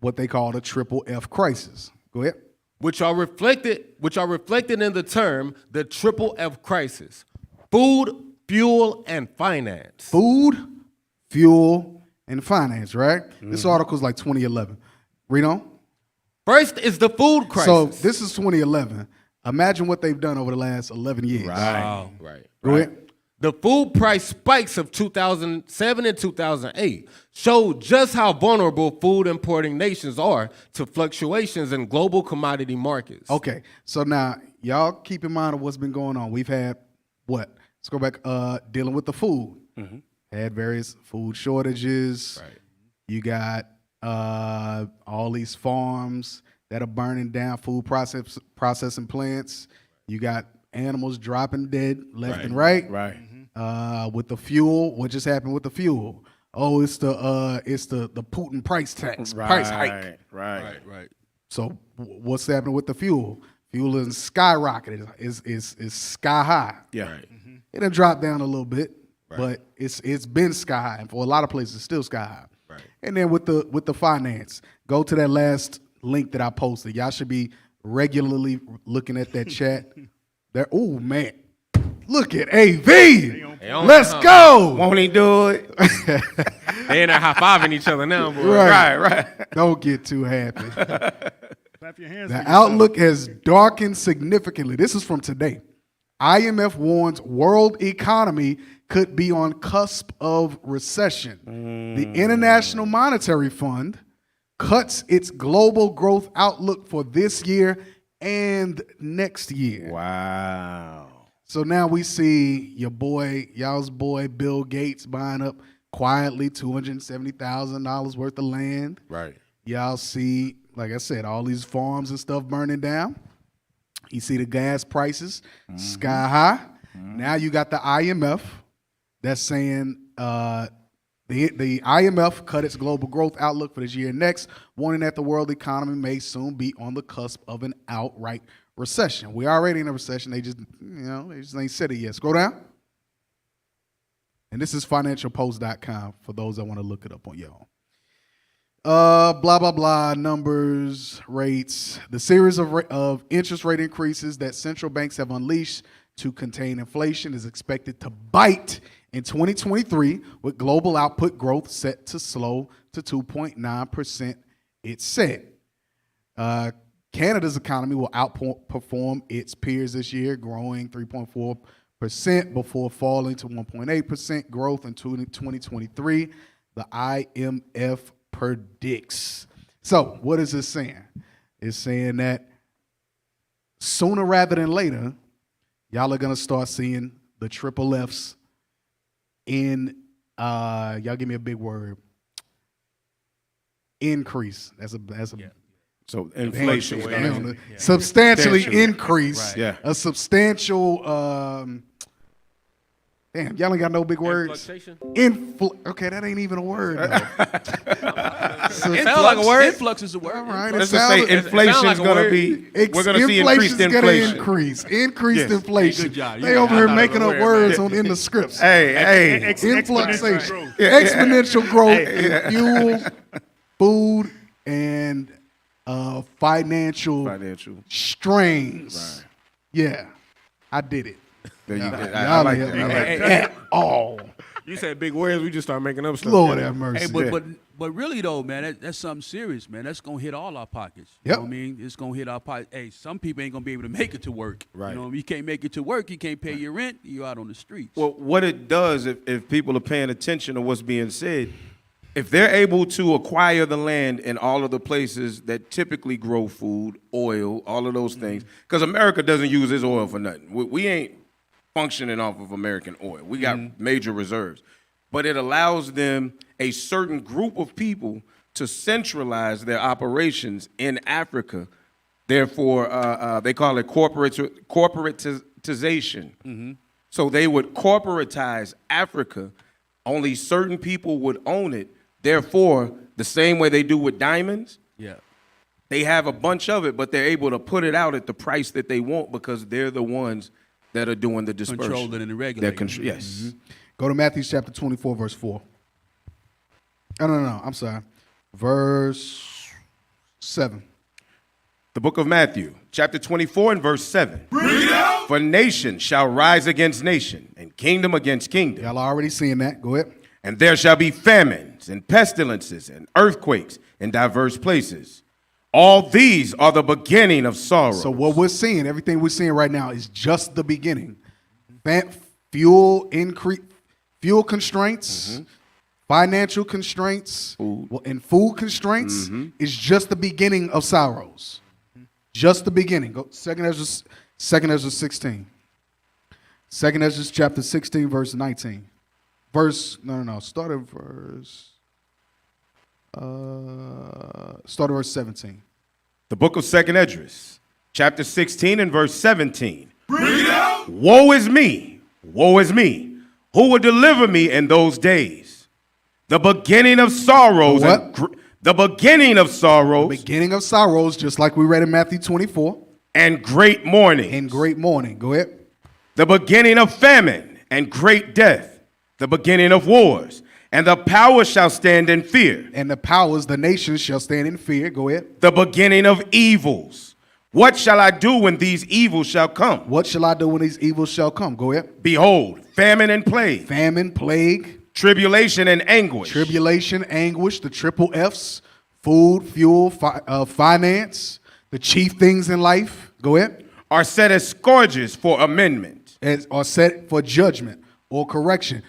what they call the triple F crisis. Go ahead. Which are reflected in the term the triple F crisis: food, fuel, and finance. Food, fuel, and finance, right? This article is like 2011. Read on. First is the food crisis. So this is 2011. Imagine what they've done over the last 11 years. Right. Go ahead. The food price spikes of 2007 and 2008 showed just how vulnerable food importing nations are to fluctuations in global commodity markets. Okay, so now y'all keep in mind of what's been going on. We've had what? Let's go back. Dealing with the food. Had various food shortages. Right. You got all these farms that are burning down, food processing plants. You got animals dropping dead left and right. Right. With the fuel, what just happened with the fuel? Oh, it's the Putin price tax, price hike. Right. So what's happening with the fuel? Fuel is skyrocketed. Is sky high. Yeah. Right. It done dropped down a little bit, but it's been sky high, and for a lot of places, it's still sky high. Right. And then with the finance, go to that last link that I posted. Y'all should be regularly looking at that chat. There. Oh man, look at AV. Let's go. Won't he do it? They ain't high-fiving each other now, boy. Right. Don't get too happy. Clap your hands. The outlook has darkened significantly. This is from today. IMF warns world economy could be on cusp of recession. The International Monetary Fund cuts its global growth outlook for this year and next year. Wow. So now we see y'all's boy Bill Gates buying up quietly $270,000 worth of land. Right. Y'all see, like I said, all these farms and stuff burning down. You see the gas prices sky high. Now you got the IMF that's saying the IMF cut its global growth outlook for this year and next, warning that the world economy may soon be on the cusp of an outright recession. We're already in a recession. They just ain't said it yet. Scroll down. And this is financialpost.com for those that want to look it up on your own. Blah, blah, blah, numbers, rates. The series of interest rate increases that central banks have unleashed to contain inflation is expected to bite in 2023, with global output growth set to slow to 2.9%, it said. Canada's economy will outperform its peers this year, growing 3.4% before falling to 1.8% growth in 2023. The IMF predicts. So what is this saying? It's saying that sooner rather than later, y'all are going to start seeing the triple Fs in, y'all give me a big word, increase. That's a So inflation. Substantially increase. Right. Yeah. A substantial, damn, y'all ain't got no big words. Okay, that ain't even a word, though. It sounds like a word. Influx is a word. All right, Let's just say inflation's going to be, we're going to see increased inflation. Increased inflation. Good job. They over here making up words in the scripts. Hey. Influxation. Exponential growth, fuel, food, and financial strains. Right. Yeah, I did it. There you go. I like that. At all. You said big words, we just start making up stuff. Lord have mercy. Hey, but really though, man, that's something serious, man. That's gonna hit all our pockets. You know what I mean? It's gonna hit our pockets. Hey, some people ain't gonna be able to make it to work. Right. You know, you can't make it to work, you can't pay your rent, you're out on the streets. Well, what it does, if people are paying attention to what's being said, if they're able to acquire the land in all of the places that typically grow food, oil, all of those things, because America doesn't use this oil for nothing. We ain't functioning off of American oil. We got major reserves. But it allows them, a certain group of people, to centralize their operations in Africa. Therefore, they call it corporatization. So they would corporatize Africa. Only certain people would own it. Therefore, the same way they do with diamonds, They have a bunch of it, but they're able to put it out at the price that they want because they're the ones that are doing the dispersion. Controlling and regulating. Yes. Go to Matthew chapter 24, verse 4. No. I'm sorry. Verse 7. The book of Matthew, chapter 24 and verse 7. For nation shall rise against nation, and kingdom against kingdom. Y'all already seeing that. Go ahead. And there shall be famines and pestilences and earthquakes in diverse places. All these are the beginning of sorrow. So what we're seeing, everything we're seeing right now is just the beginning. Fuel constraints, financial constraints, and food constraints is just the beginning of sorrows. Just the beginning. Go 2 Ezra 16. 2 Ezra chapter 16, verse 19. Start at verse 17. The book of 2 Esdras, chapter 16 and verse 17. Woe is me, who will deliver me in those days? The beginning of sorrows. The beginning of sorrows. The beginning of sorrows, just like we read in Matthew 24. And great mourning. And great mourning. Go ahead. The beginning of famine and great death. The beginning of wars. And the powers shall stand in fear. And the powers, the nations shall stand in fear. Go ahead. The beginning of evils. What shall I do when these evils shall come? What shall I do when these evils shall come? Go ahead. Behold, famine and plague. Famine, plague. Tribulation and anguish. Tribulation, anguish, the triple F's. Food, fuel, finance, the chief things in life. Go ahead. Are set as scourges for amendment. Are set for judgment or correction.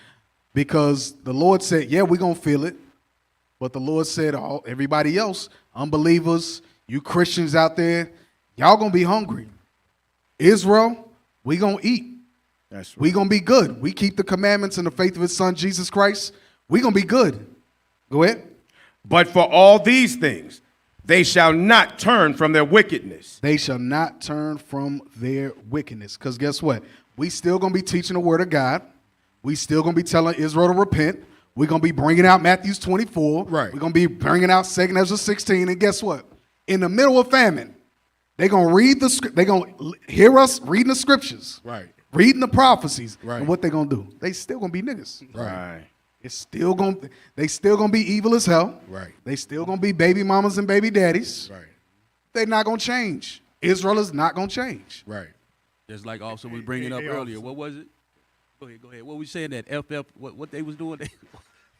Because the Lord said, yeah, we're going to feel it. But the Lord said, everybody else, unbelievers, you Christians out there, y'all going to be hungry. Israel, we going to eat. That's right. We going to be good. We keep the commandments and the faith of his son, Jesus Christ. We going to be good. Go ahead. But for all these things, they shall not turn from their wickedness. They shall not turn from their wickedness. Because guess what? We still going to be teaching the word of God. We still going to be telling Israel to repent. We're going to be bringing out Matthew 24. Right. We're going to be bringing out 2 Ezra 16. And guess what? In the middle of famine, they're going to read they're going to hear us reading the scriptures. Right. Reading the prophecies. Right. And what they going to do? They still going to be niggas. Right. They still going to be evil as hell. Right. They still going to be baby mamas and baby daddies. Right. They're not going to change. Israel is not going to change. Right. Just like also was bringing up earlier. What was it? Go ahead. What we saying that FF? What they was doing?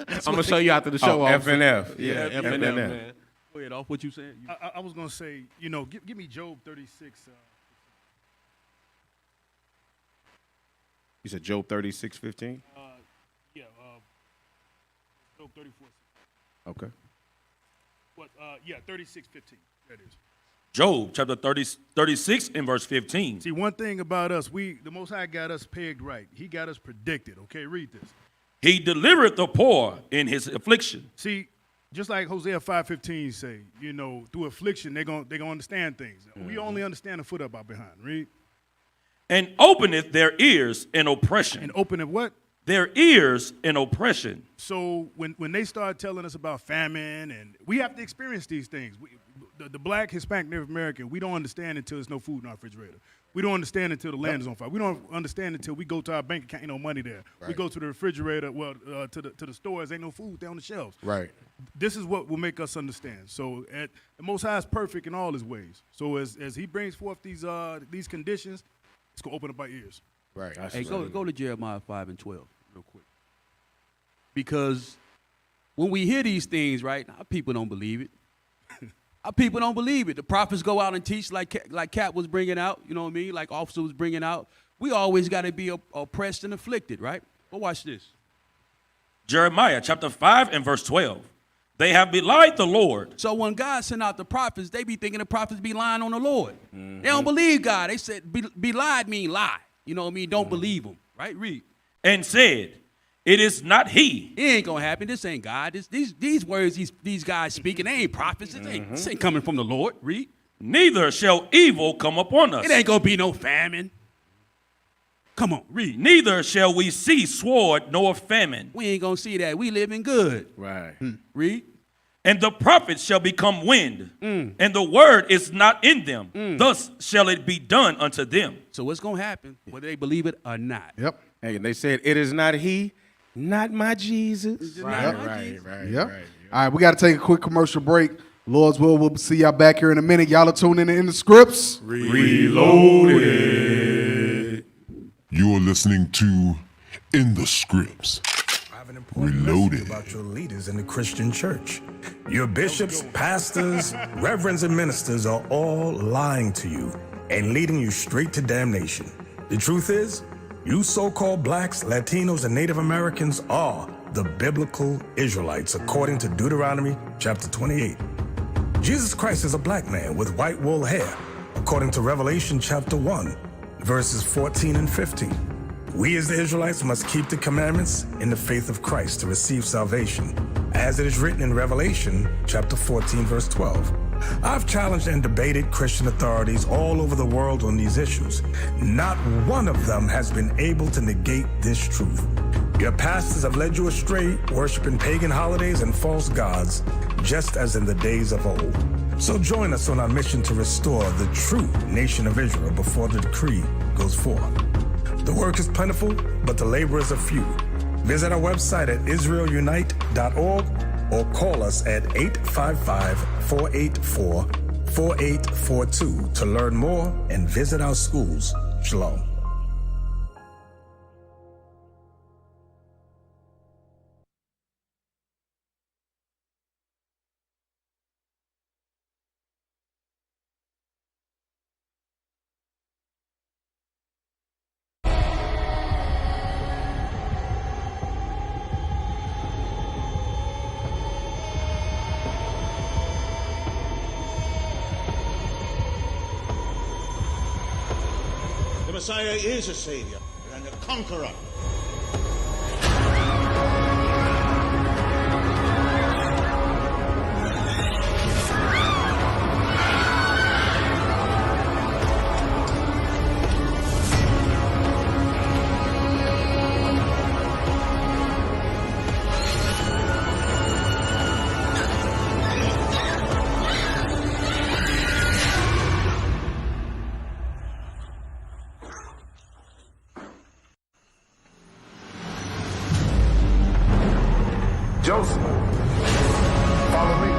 I'm gonna show you after the show. F and F. Yeah, F and F. Man. Go ahead. Off what you saying? I was gonna say, give me Job 36. You said Job 36:15? Yeah. Job 34. Okay. What? 36:15. That is. Job chapter 36 and verse 15. See, one thing about us, the Most High got us pegged right. He got us predicted. Okay, read this. He delivered the poor in his affliction. See, just like Hosea 5:15 say, through affliction they gonna understand things. We only understand the foot up out behind. Read. And openeth their ears in oppression. And openeth what? Their ears in oppression. So when they start telling us about famine, and we have to experience these things. The black, Hispanic, Native American, we don't understand until there's no food in our refrigerator. We don't understand until the land is on fire. We don't understand until we go to our bank account, ain't no money there. Right. We go to the refrigerator, to the stores, ain't no food there on the shelves. Right. This is what will make us understand. So the Most High is perfect in all his ways. So as he brings forth these conditions, it's gonna open up our ears. Right. Hey, go to Jeremiah 5 and 12 real quick. Because when we hear these things, right, our people don't believe it. Our people don't believe it. The prophets go out and teach like Cap was bringing out, you know what I mean, like Officer was bringing out. We always got to be oppressed and afflicted, right? But watch this. Jeremiah chapter 5 and verse 12. They have belied the Lord. So when God sent out the prophets, they be thinking the prophets be lying on the Lord. Mm-hmm. They don't believe God. They said belied mean lie. You know what I mean? Don't believe them, right? Read. And said, it is not he. It ain't gonna happen. This ain't God. These words these guys speaking, they ain't prophets. This ain't coming from the Lord. Read. Neither shall evil come upon us. It ain't gonna be no famine. Come on, read. Neither shall we see sword nor famine. We ain't gonna see that. We living good. Right. Read. And the prophets shall become wind, and the word is not in them. Thus shall it be done unto them. So what's going to happen, whether they believe it or not? Yep. Hey, and they said, it is not he, not my Jesus. Right. Yep. All right, we got to take a quick commercial break. Lord's will, we'll see y'all back here in a minute. Y'all are tuning in the scripts. Reloaded. You are listening to In the Scripts. Reloaded. About your leaders in the Christian church. Your bishops, pastors, reverends, and ministers are all lying to you and leading you straight to damnation. The truth is, you so-called blacks, Latinos, and Native Americans are the biblical Israelites, according to Deuteronomy chapter 28. Jesus Christ is a black man with white wool hair, according to Revelation chapter 1, verses 14 and 15. We as the Israelites must keep the commandments in the faith of Christ to receive salvation, as it is written in Revelation chapter 14, verse 12. I've challenged and debated Christian authorities all over the world on these issues. Not one of them has been able to negate this truth. Your pastors have led you astray, worshiping pagan holidays and false gods, just as in the days of old. So join us on our mission to restore the true nation of Israel before the decree goes forth. The work is plentiful, but the laborers are few. Visit our website at israelunite.org or call us at 855-484-4842 to learn more and visit our schools. Shalom. The Messiah is a savior and a conqueror. Joseph, follow me.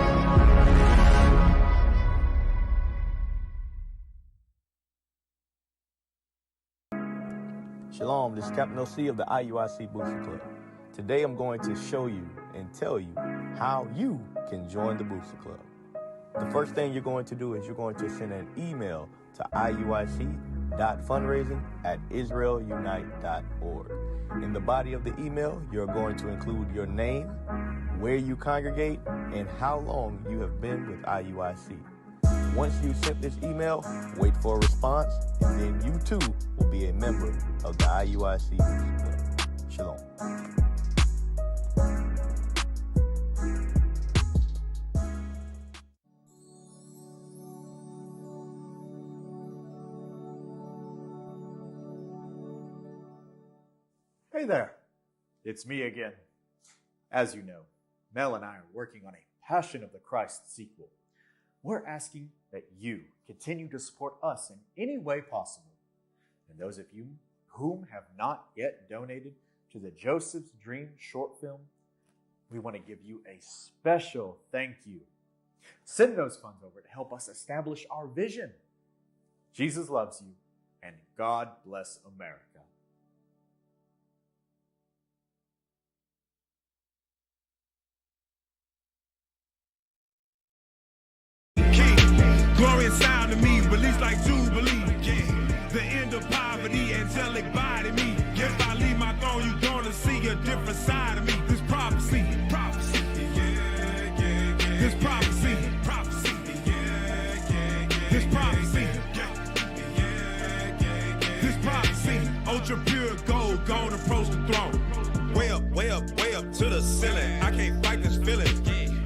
Shalom, this is Captain OC of the IUIC Booster Club. Today I'm going to show you and tell you how you can join the Booster Club. The first thing you're going to do is you're going to send an email to iuic.fundraising@israelunite.org. In the body of the email, you're going to include your name, where you congregate, and how long you have been with IUIC. Once you sent this email, wait for a response, and then you too will be a member of the IUIC Booster Club. Shalom. Hey there, it's me again. As you know, Mel and I are working on a Passion of the Christ sequel. We're asking that you continue to support us in any way possible. And those of you whom have not yet donated to the Joseph's Dream short film, we want to give you a special thank you. Send those funds over to help us establish our vision. Jesus loves you, and God bless America. Glorious sound to me, released like Jubilee. Yeah. The end of poverty, angelic body me. If I leave my throne, you're gonna see a different side of me. This prophecy, This prophecy, This prophecy, This prophecy. Ultra pure gold, gonna approach the throne. Way up to the ceiling. I can't fight this feeling.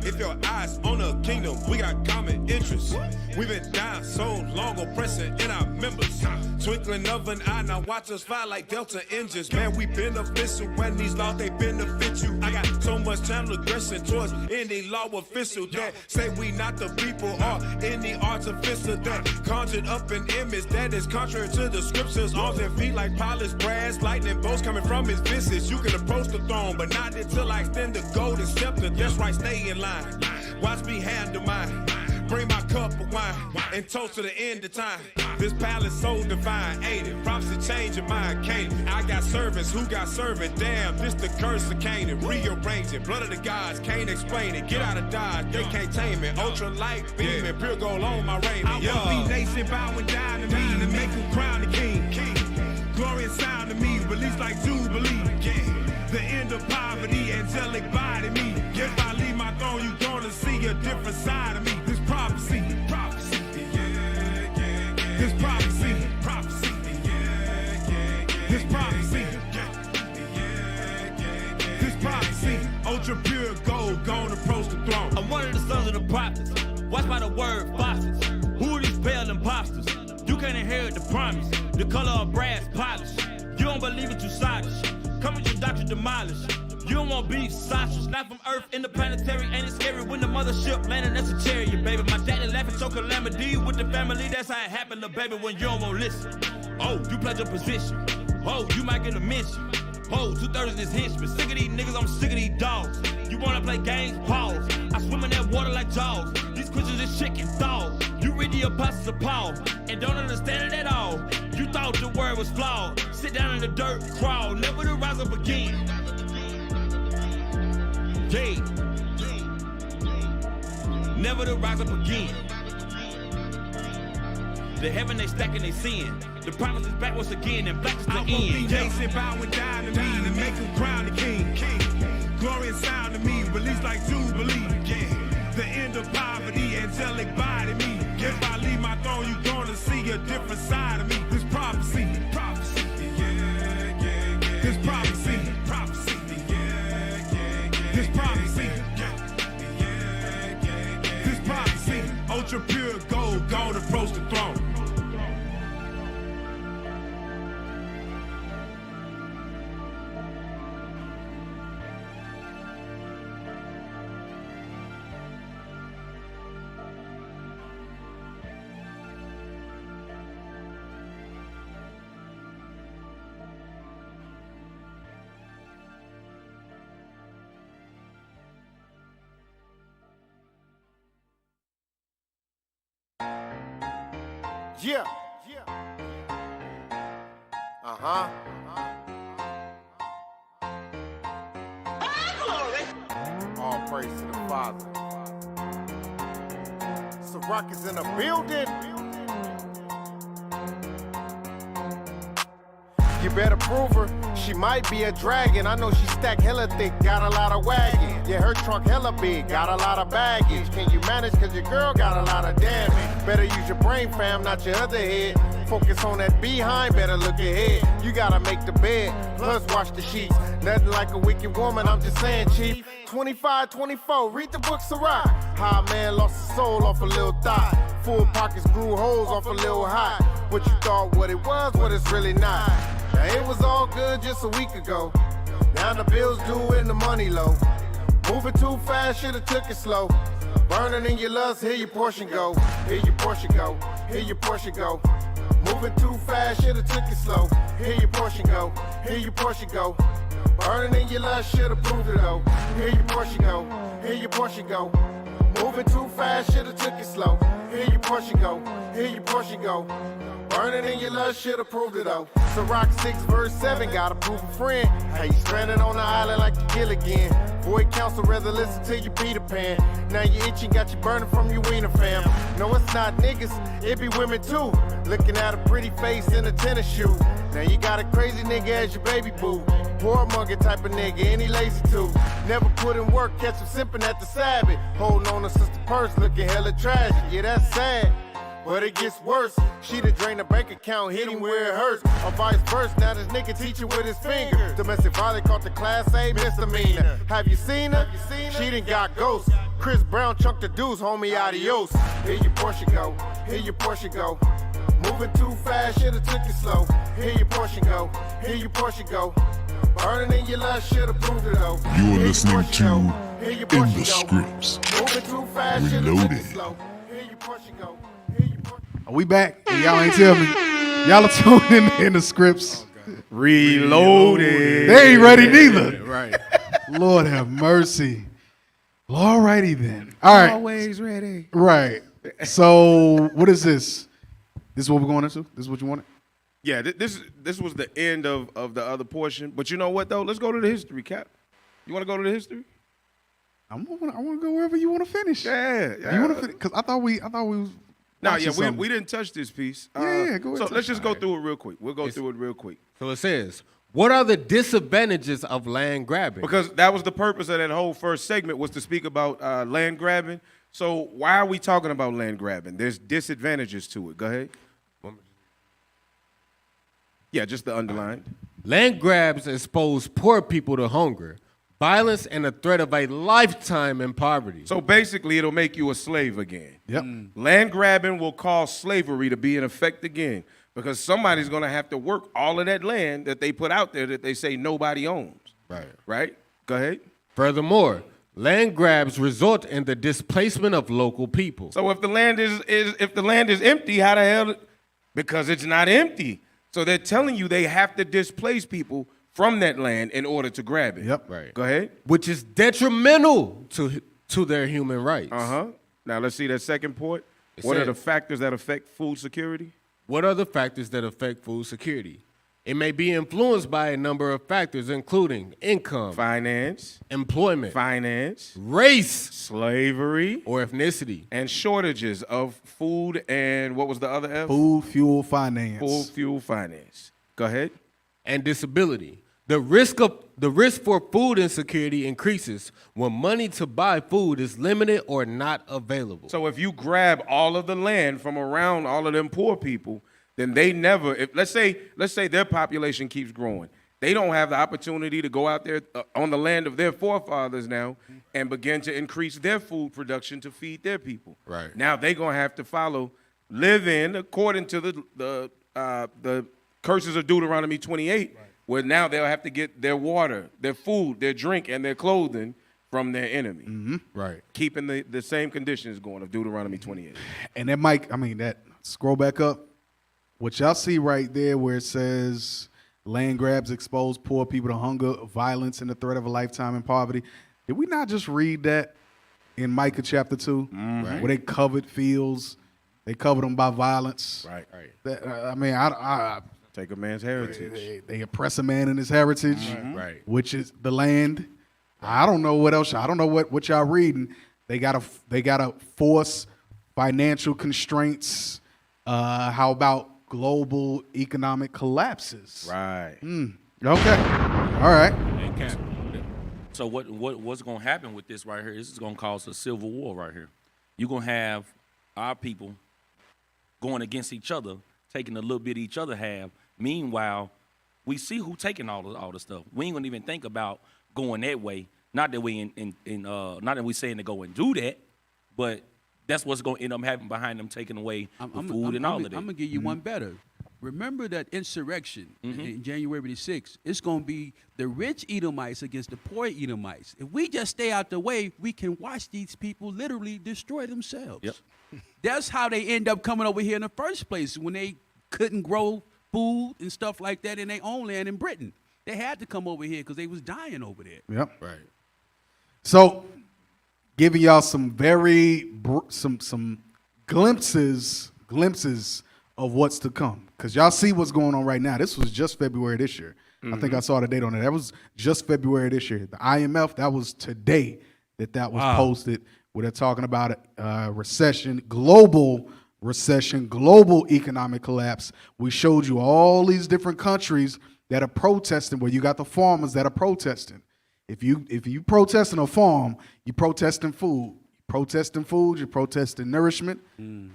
If your eyes on the kingdom, we got common interests. We've been down so long, oppressing in our members. Twinkling of an eye, now watch us fly like Delta engines. Man, we beneficial when these laws, they benefit you. I got so much channel aggression towards any law official that say we not the people or any artificial that conjured up an image that is contrary to the scriptures. Arms and feet like polished brass, lightning bolts coming from his visage. You can approach the throne, but not until I extend the golden scepter. That's right, stay in line. Watch me handle mine. Bring my cup of wine and toast to the end of time. This palace so divine, ain't it? Prophecy changing mind, can't it? I got servants who got servant. Damn, this the curse of Canaan. Rearrange it, blood of the gods, can't explain it. Get out of Dodge, they can't tame it. Ultra light beaming, pure gold on my raiment. I want the nation bowing down to me and make them crown the king. Glory and sound to me, release like Jubilee. The end of poverty, angelic body me. If I leave my throne, you gonna see a different side of me. This prophecy, prophecy, this prophecy, prophecy, this prophecy, this prophecy. Ultra pure gold, gonna approach the throne. I'm one of the sons of the prophets. Watch by the word faucets. Who are these pale imposters? You can't inherit the promise. The color of brass polished. You don't believe it, you sottish. Come with your doctrine demolished. You don't want beef, sausage, not from Earth, interplanetary. Ain't it scary when the mothership landing? That's a chariot, baby. My daddy laughing, so calamity with the family. That's how it happened, little baby, when you don't want to listen. Oh, you pledge your position. Oh, you might get a mention. Oh, 2/3 of this henchman. Sick of these niggas, I'm sick of these dogs. You wanna play games? Pause. I swim in that water like jaws. These Christians is chicken dogs. You read the apostles of Paul and don't understand it at all. You thought the word was flawed. Sit down in the dirt, crawl, never to rise up again. Yeah. Never to rise up again. The heaven they stacking they sin. The promise is back once again and black is the end. I want the nation bowing down to me and make him crown the king. Glory and sound to me, release like Jubilee. The end of poverty, angelic body me. If I leave my throne, you gonna see a different side of me. This prophecy, prophecy, this prophecy, prophecy, this prophecy, this prophecy. Ultra pure gold, gonna approach the throne. Yeah. Uh-huh. All praise to the Father. So Rock is in the building. You better prove her. She might be a dragon. I know she stack hella thick, got a lot of wagon. Yeah, her trunk hella big, got a lot of baggage. Can you manage? Cause your girl got a lot of damage. Better use your brain, fam, not your other head. Focus on that behind, better look ahead. You gotta make the bed, plus wash the sheets. Nothing like a wicked woman, I'm just saying, chief. 25, 24, read the books of rock. How a man lost his soul off a little thought. Full pockets grew holes off a little hot. What you thought what it was, what it's really not. Now it was all good just a week ago. Now the bills due and the money low. Moving too fast, should've took it slow. Burning in your lust, here your portion go. Here your portion go, here your portion go. Moving too fast, should've took it slow. Here your portion go, here your portion go. Burning in your lust, should've proved it though. Here your portion go, here your portion go. Moving too fast, should've took it slow. Here your portion go, here your portion go. Burning in your lust, should've proved it though. So Rock 6 verse 7, gotta prove a friend. How you stranded on the island like you kill again. Void counsel, rather listen to you Peter Pan. Now you itching, got you burning from your wiener fam. No, it's not niggas, it be women too. Looking at a pretty face in a tennis shoe. Now you got a crazy nigga as your baby boo. Whoremonger type of nigga, and he lazy too. Never put in work, catch him simping at the Sabbath. Holding on to sister purse, looking hella tragic, yeah that's sad. But it gets worse. She done drain the bank account, hit him where it hurts. Or vice versa, now this nigga teaching with his finger. Domestic violence caught the class A misdemeanor. Have you seen her? She done got ghosts. Chris Brown chunked the deuce, homie, adios. Here your portion go, here your portion go. Moving too fast, should've took it slow. Here your portion go, here your portion go. Burning in your lust, should've proved it though. You are listening to In the Scripts. Reloaded. Are we back? And y'all ain't tell me. Y'all are tuning in the scripts. Reloaded. They ain't ready neither. Right. Lord have mercy. Alrighty then. All right. Always ready. Right. So what is this? This is what we're going into? This is what you wanted? Yeah, this was the end of the other portion. But you know what though? Let's go to the history, Cap. You want to go to the history? I want to go wherever you want to finish. Yeah. You want to finish? Because I thought we was. No, yeah, we didn't touch this piece. Go ahead. So let's just go through it real quick. We'll go through it real quick. So it says, what are the disadvantages of land grabbing? Because that was the purpose of that whole first segment, was to speak about land grabbing. So why are we talking about land grabbing? There's disadvantages to it. Go ahead. Yeah, just the underlined. Land grabs expose poor people to hunger, violence, and the threat of a lifetime in poverty. So basically, it'll make you a slave again. Yep. Land grabbing will cause slavery to be in effect again, because somebody's going to have to work all of that land that they put out there that they say nobody owns. Right. Right? Go ahead. Furthermore, land grabs result in the displacement of local people. So if the land is empty, how the hell? Because it's not empty. So they're telling you they have to displace people from that land in order to grab it. Yep. Right. Go ahead. Which is detrimental to their human rights. Uh-huh. Now let's see that second point. What are the factors that affect food security? What are the factors that affect food security? It may be influenced by a number of factors, including income, finance, employment, race, slavery, or ethnicity, and shortages of food and what was the other F? Food, fuel, finance. Food, fuel, finance. Go ahead. And disability. The risk for food insecurity increases when money to buy food is limited or not available. So if you grab all of the land from around all of them poor people, then they never, if let's say their population keeps growing, they don't have the opportunity to go out there on the land of their forefathers now and begin to increase their food production to feed their people. Right. Now they're gonna have to live in according to the curses of Deuteronomy 28, where now they'll have to get their water, their food, their drink, and their clothing from their enemy. Mm-hmm. Right. Keeping the same conditions going of Deuteronomy 28. And that scroll back up. What y'all see right there where it says land grabs expose poor people to hunger, violence, and the threat of a lifetime in poverty. Did we not just read that in Micah chapter 2? Mm-hmm. Where they covered fields, they covered them by violence. Right. I take a man's heritage. They oppress a man in his heritage, Mm-hmm. Right. which is the land. I don't know what else. I don't know what y'all reading. They gotta force financial constraints. How about global economic collapses? Right. Okay. All right. So what's going to happen with this right here? This is going to cause a civil war right here. You're going to have our people going against each other, taking a little bit each other have. Meanwhile, we see who taking all the stuff. We ain't going to even think about going that way. Not that we not that we saying to go and do that, but that's what's going to end up happening behind them taking away the food and all of that. I'm going to give you one better. Remember that insurrection in January the 6th? It's going to be the rich Edomites against the poor Edomites. If we just stay out the way, we can watch these people literally destroy themselves. Yep. That's how they end up coming over here in the first place, when they couldn't grow food and stuff like that in their own land in Britain. They had to come over here because they was dying over there. Yep. Right. So, giving y'all some some glimpses of what's to come, because y'all see what's going on right now. This was just February this year. I think I saw the date on it. That was just February this year. The IMF, that was today that was posted, where they're talking about recession, global economic collapse. We showed you all these different countries that are protesting, where you got the farmers that are protesting. If you protesting a farm, you protesting food, you protesting food, you're protesting nourishment,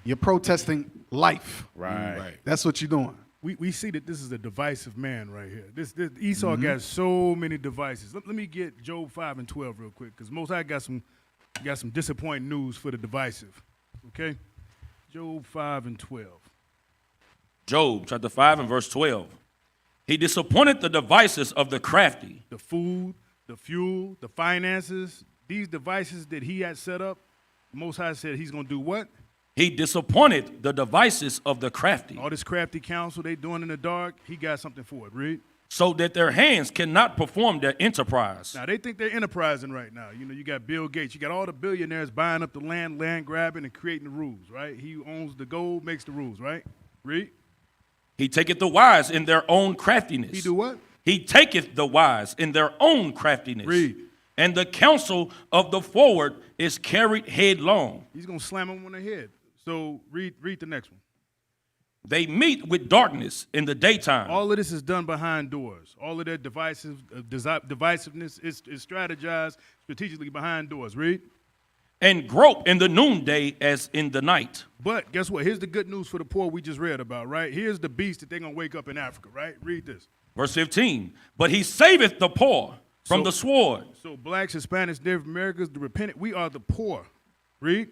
you're protesting life. Right. That's what you're doing. We see that this is a divisive man right here. This Esau got so many devices. Let me get Job 5 and 12 real quick, because Most High got some disappointing news for the divisive. Okay? Job 5 and 12. Job chapter 5 and verse 12. He disappointed the devices of the crafty. The food, the fuel, the finances, these devices that he had set up, Most High said he's going to do what? He disappointed the devices of the crafty. All this crafty counsel they doing in the dark, he got something for it. Read. So that their hands cannot perform their enterprise. Now, they think they're enterprising right now. You know, you got Bill Gates. You got all the billionaires buying up the land grabbing and creating the rules, right? He owns the gold, makes the rules, right? Read. He taketh the wise in their own craftiness. He do what? He taketh the wise in their own craftiness. Read. And the counsel of the forward is carried headlong. He's going to slam him on the head. So read the next one. They meet with darkness in the daytime. All of this is done behind doors. All of their divisiveness is strategized strategically behind doors. Read. And grope in the noonday as in the night. But guess what? Here's the good news for the poor we just read about, right? Here's the beast that they're going to wake up in Africa, right? Read this. Verse 15. But he saveth the poor from the sword. So blacks, Hispanics, Native Americans, the repentant, we are the poor. Read.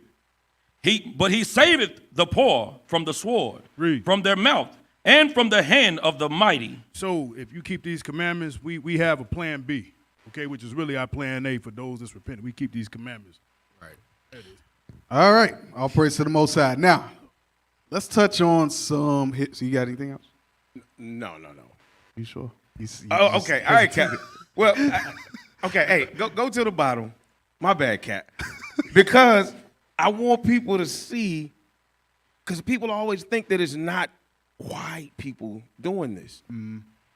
But he saveth the poor from the sword, from their mouth, and from the hand of the mighty. So if you keep these commandments, we have a plan B, okay, which is really our plan A for those that's repentant. We keep these commandments. Right. That is. All right. All praise to the Most High. Now, let's touch on some hits. You got anything else? No. You sure? Okay. All right, Cat. Well, okay. Hey, go to the bottom. My bad, Cat. Because I want people to see, because people always think that it's not white people doing this.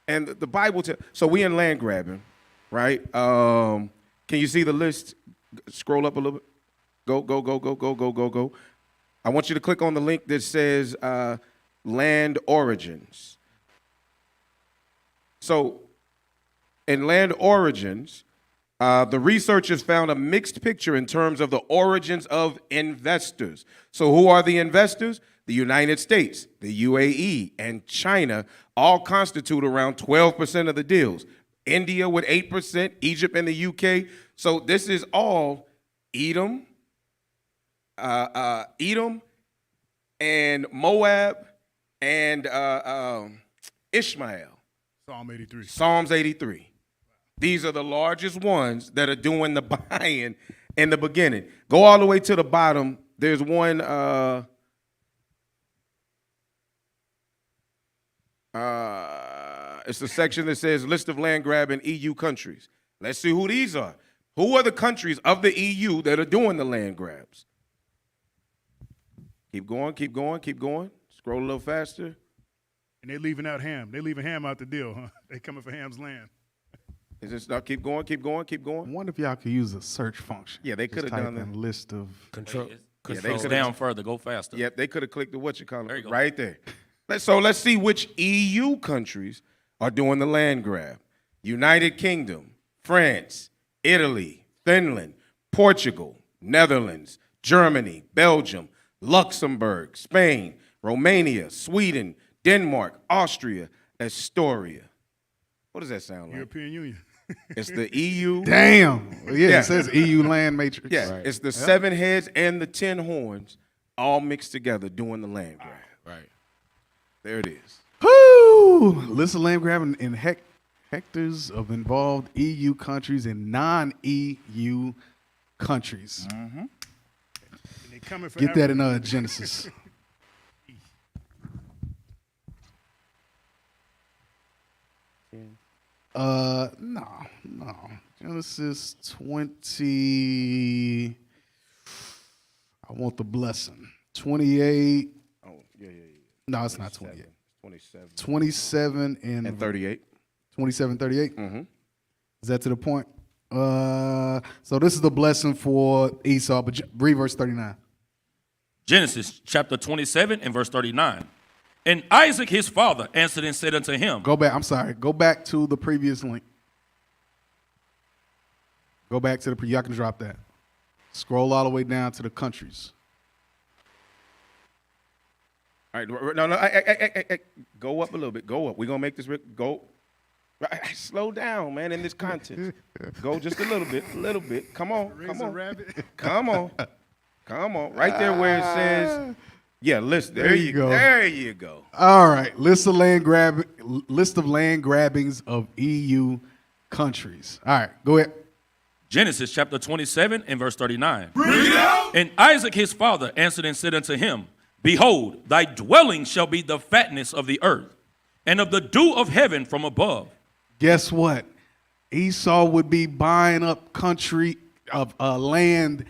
And the Bible, so we in land grabbing, right? Can you see the list? Scroll up a little bit. Go. I want you to click on the link that says land origins. So in land origins, the researchers found a mixed picture in terms of the origins of investors. So who are the investors? The United States, the UAE, and China all constitute around 12% of the deals. India with 8%, Egypt and the UK. So this is all Edom and Moab and Ishmael. Psalms 83. These are the largest ones that are doing the buying in the beginning. Go all the way to the bottom. There's one, it's the section that says list of land grab in EU countries. Let's see who these are. Who are the countries of the EU that are doing the land grabs? Keep going. Scroll a little faster. And they're leaving out Ham. They're leaving Ham out the deal, huh? They coming for Ham's land. Is this not? Keep going. I wonder if y'all could use a search function. Yeah, they could have done that. List of control. Yeah, They could down further. Go faster. Yep, they could have clicked the whatchamacallit go. right there. So let's see which EU countries are doing the land grab. United Kingdom, France, Italy, Finland, Portugal, Netherlands, Germany, Belgium, Luxembourg, Spain, Romania, Sweden, Denmark, Austria, Astoria. What does that sound like? European Union. It's the EU. Damn. Yeah, it says EU land matrix. Yeah, it's the 7 heads and the 10 horns all mixed together doing the land grab. Right. There it is. Woo! List of land grabbing in hectares of involved EU countries and non-EU countries. And they coming for Get that in Genesis. No. Genesis 20. I want the blessing. 28. Oh, yeah. No, it's not 28. 27. 27 And 38. 27, 38? Mm-hmm. Is that to the point? So this is the blessing for Esau, but read verse 39. Genesis chapter 27 and verse 39. And Isaac his father answered and said unto him. Go back. I'm sorry. Go back to the previous link. Go back to y'all can drop that. Scroll all the way down to the countries. All right, no, go up a little bit. Go up. We're gonna make this go. Slow down, man. In this context, go just a little bit. Come on. Come on. Right there where it says, yeah, list. There you go. There you go. All right, list of land grabbings of EU countries. All right, go ahead. Genesis chapter 27 and verse 39. And Isaac his father answered and said unto him, Behold, thy dwelling shall be the fatness of the earth, and of the dew of heaven from above. Guess what? Esau would be buying up country of land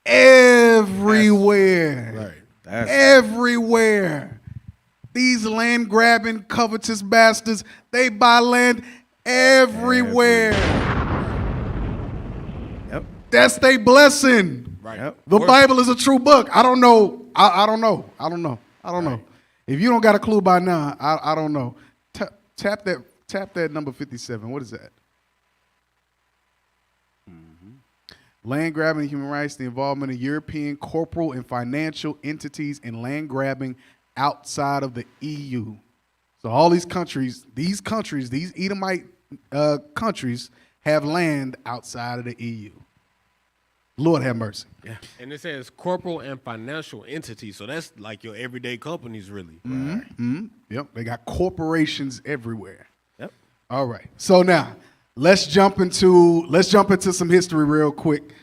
everywhere. That's everywhere. These land grabbing, covetous bastards, they buy land everywhere. Yep. That's their blessing. Right. Yep. The Bible is a true book. I don't know. I don't know. If you don't got a clue by now, I don't know. Tap that number 57. What is that? Land grabbing, human rights, the involvement of European corporal and financial entities in land grabbing outside of the EU. So all these countries, these Edomite countries have land outside of the EU. Lord have mercy. Yeah. And it says corporal and financial entities. So that's like your everyday companies, really. Yep. They got corporations everywhere. Yep. All right. So now let's jump into some history real quick.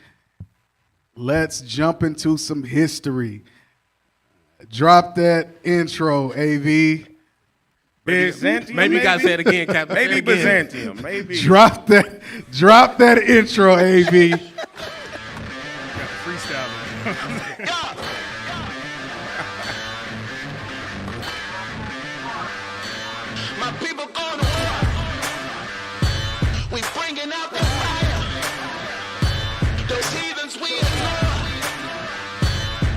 Let's jump into some history. Drop that intro, AV. Byzantium. Maybe you gotta say it again, Captain. Maybe Byzantium. Maybe. Drop that intro, AV. My people going to war. We bringing out the fire. Those heathens we ignore.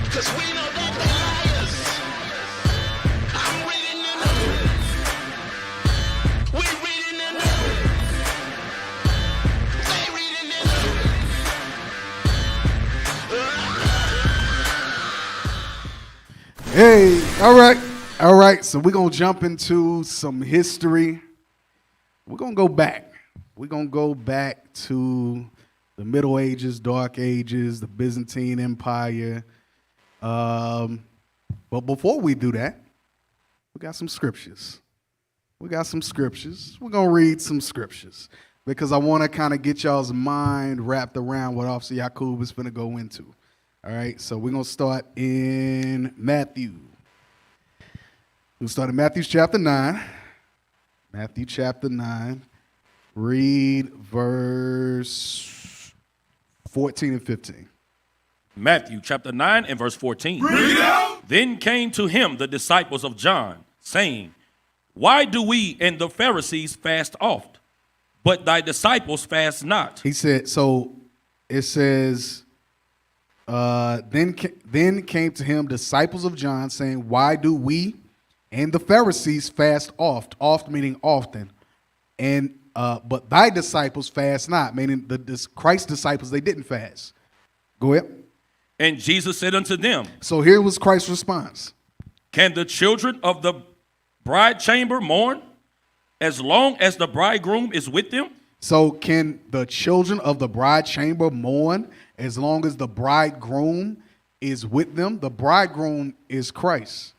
Cause we know that they're liars. I'm reading in the we reading in the they reading in the Hey, all right. So we're gonna jump into some history. We're gonna go back. We're gonna go back to the Middle Ages, Dark Ages, the Byzantine Empire. But before we do that, we got some scriptures. We're gonna read some scriptures because I want to kind of get y'all's mind wrapped around what Officer Yakub is gonna go into. All right, so we're going to start in Matthew. We'll start in Matthew chapter 9. Matthew chapter 9. Read verse 14 and 15. Matthew chapter 9 and verse 14. Then came to him the disciples of John, saying, Why do we and the Pharisees fast oft, but thy disciples fast not? He said, so it says... Then came to him disciples of John, saying, Why do we and the Pharisees fast oft meaning often, and but thy disciples fast not, meaning Christ's disciples, they didn't fast. Go ahead. And Jesus said unto them, So here was Christ's response. Can the children of the bride chamber mourn as long as the bridegroom is with them? So can the children of the bride chamber mourn as long as the bridegroom is with them? The bridegroom is Christ.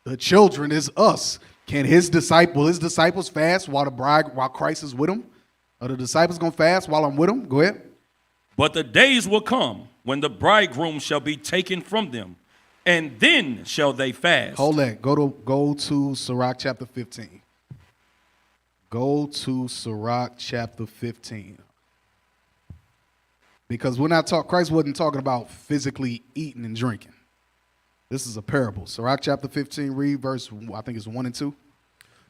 The children is us. Can his disciples fast while Christ is with them? Are the disciples going to fast while I'm with them? Go ahead. But the days will come when the bridegroom shall be taken from them, and then shall they fast. Hold that. Go to Sirach chapter 15. Go to Sirach chapter 15. Because Christ wasn't talking about physically eating and drinking. This is a parable. Sirach chapter 15, read verse, I think it's 1 and 2.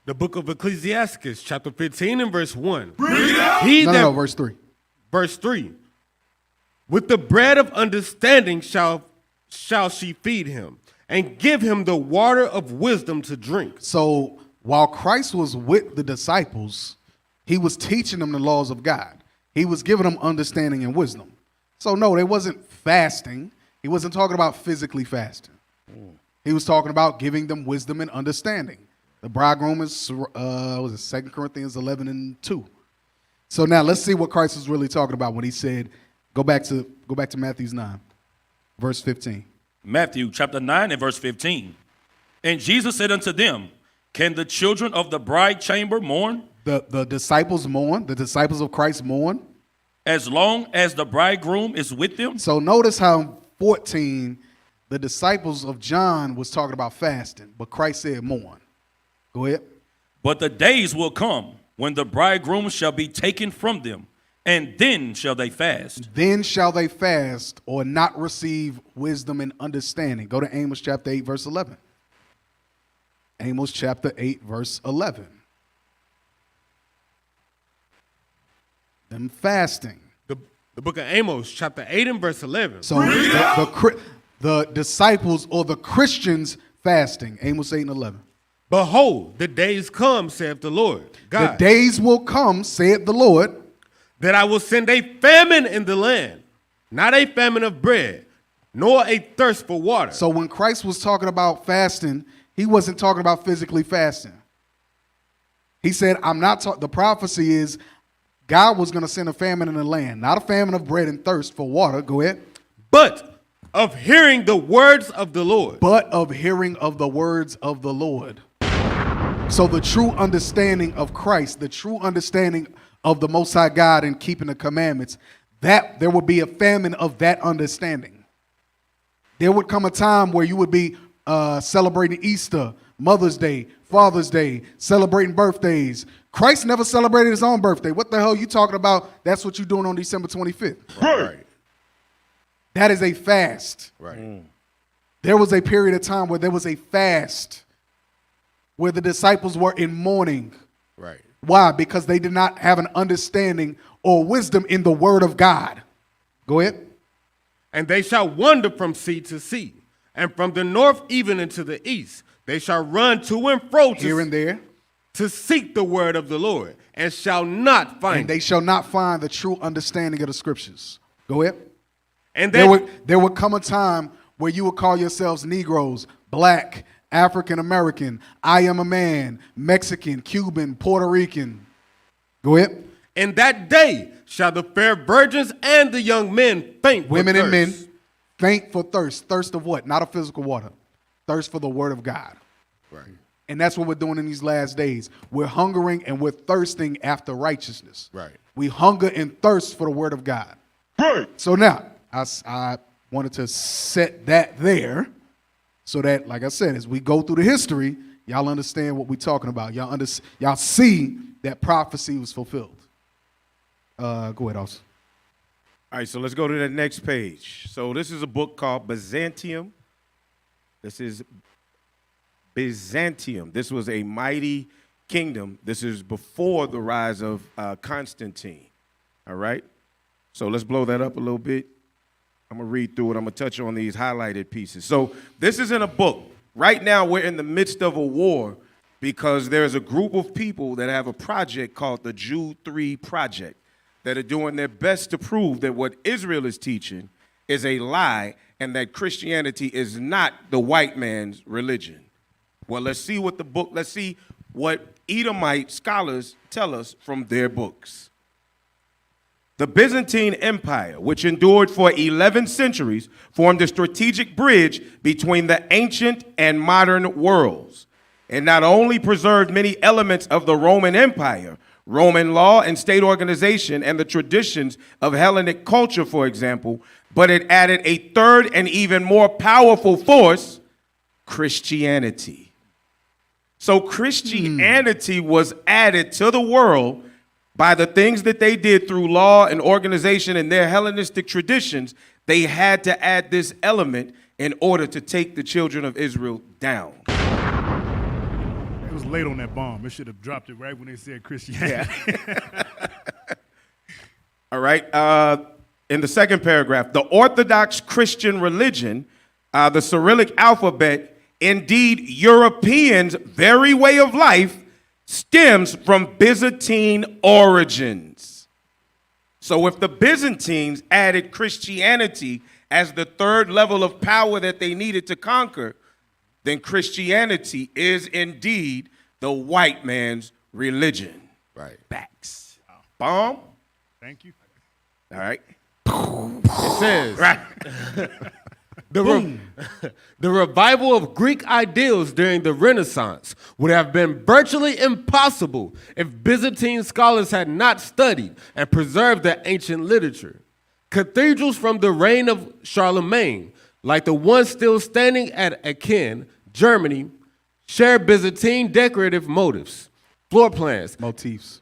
The book of Ecclesiastes, chapter 15 and verse 1. No, verse 3. Verse 3. With the bread of understanding shall she feed him, and give him the water of wisdom to drink. So while Christ was with the disciples, he was teaching them the laws of God. He was giving them understanding and wisdom. So no, they wasn't fasting. He wasn't talking about physically fasting. He was talking about giving them wisdom and understanding. The bridegroom is, was it 2 Corinthians 11:2. So now let's see what Christ was really talking about when he said, go back to Matthew 9, verse 15. Matthew chapter 9 and verse 15. And Jesus said unto them, can the children of the bride chamber mourn? The disciples mourn. The disciples of Christ mourn. As long as the bridegroom is with them? So notice how in 14, the disciples of John was talking about fasting, but Christ said mourn. Go ahead. But the days will come when the bridegroom shall be taken from them, and then shall they fast. Then shall they fast or not receive wisdom and understanding. Go to Amos chapter 8, verse 11. Amos chapter 8, verse 11. Them fasting. The book of Amos, chapter 8 and verse 11. So the disciples or the Christians fasting. Amos 8 and 11. Behold, the days come, saith the Lord God. The days will come, saith the Lord, that I will send a famine in the land, not a famine of bread, nor a thirst for water. So when Christ was talking about fasting, he wasn't talking about physically fasting. He said, the prophecy is God was going to send a famine in the land, not a famine of bread and thirst for water. Go ahead. But of hearing the words of the Lord. But of hearing of the words of the Lord. So the true understanding of Christ, the true understanding of the Most High God and keeping the commandments, that there would be a famine of that understanding. There would come a time where you would be celebrating Easter, Mother's Day, Father's Day, celebrating birthdays. Christ never celebrated his own birthday. What the hell are you talking about? That's what you're doing on December 25th. Right. That is a fast. Right. There was a period of time where there was a fast where the disciples were in mourning. Right. Why? Because they did not have an understanding or wisdom in the word of God. Go ahead. And they shall wander from sea to sea, and from the north even into the east. They shall run to and fro here and there to seek the word of the Lord, and shall not find and they shall not find the true understanding of the scriptures. Go ahead. And there would come a time where you would call yourselves Negroes, Black, African American, I am a man, Mexican, Cuban, Puerto Rican. Go ahead. In that day shall the fair virgins and the young men faint. Women for and thirst. men faint for thirst. Thirst of what? Not of physical water. Thirst for the word of God. Right. And that's what we're doing in these last days. We're hungering and we're thirsting after righteousness. Right. We hunger and thirst for the word of God. Right. So now, I wanted to set that there so that, like I said, as we go through the history, y'all understand what we're talking about. Y'all see that prophecy was fulfilled. Go ahead, Austin. All right, so let's go to the next page. So this is a book called Byzantium. This is Byzantium. This was a mighty kingdom. This is before the rise of Constantine. All right? So let's blow that up a little bit. I'm going to read through it. I'm going to touch on these highlighted pieces. So this is in a book. Right now, we're in the midst of a war because there's a group of people that have a project called the Jew 3 Project that are doing their best to prove that what Israel is teaching is a lie and that Christianity is not the white man's religion. Well, let's see what Edomite scholars tell us from their books. The Byzantine Empire, which endured for 11 centuries, formed a strategic bridge between the ancient and modern worlds. It not only preserved many elements of the Roman Empire, Roman law and state organization, and the traditions of Hellenic culture, for example, but it added a third and even more powerful force, Christianity. So Christianity was added to the world by the things that they did through law and organization and their Hellenistic traditions. They had to add this element in order to take the children of Israel down. It was late on that bomb. It should have dropped it right when they said Christianity. Yeah. All right. In the second paragraph, the Orthodox Christian religion, the Cyrillic alphabet, indeed Europeans' very way of life, stems from Byzantine origins. So if the Byzantines added Christianity as the third level of power that they needed to conquer, then Christianity is indeed the white man's religion. Right. Facts. Bomb? Thank you. All right. It says, Right. the revival of Greek ideals during the Renaissance would have been virtually impossible if Byzantine scholars had not studied and preserved their ancient literature. Cathedrals from the reign of Charlemagne, like the one still standing at Aachen, Germany, share Byzantine decorative motifs, floor plans. Motifs.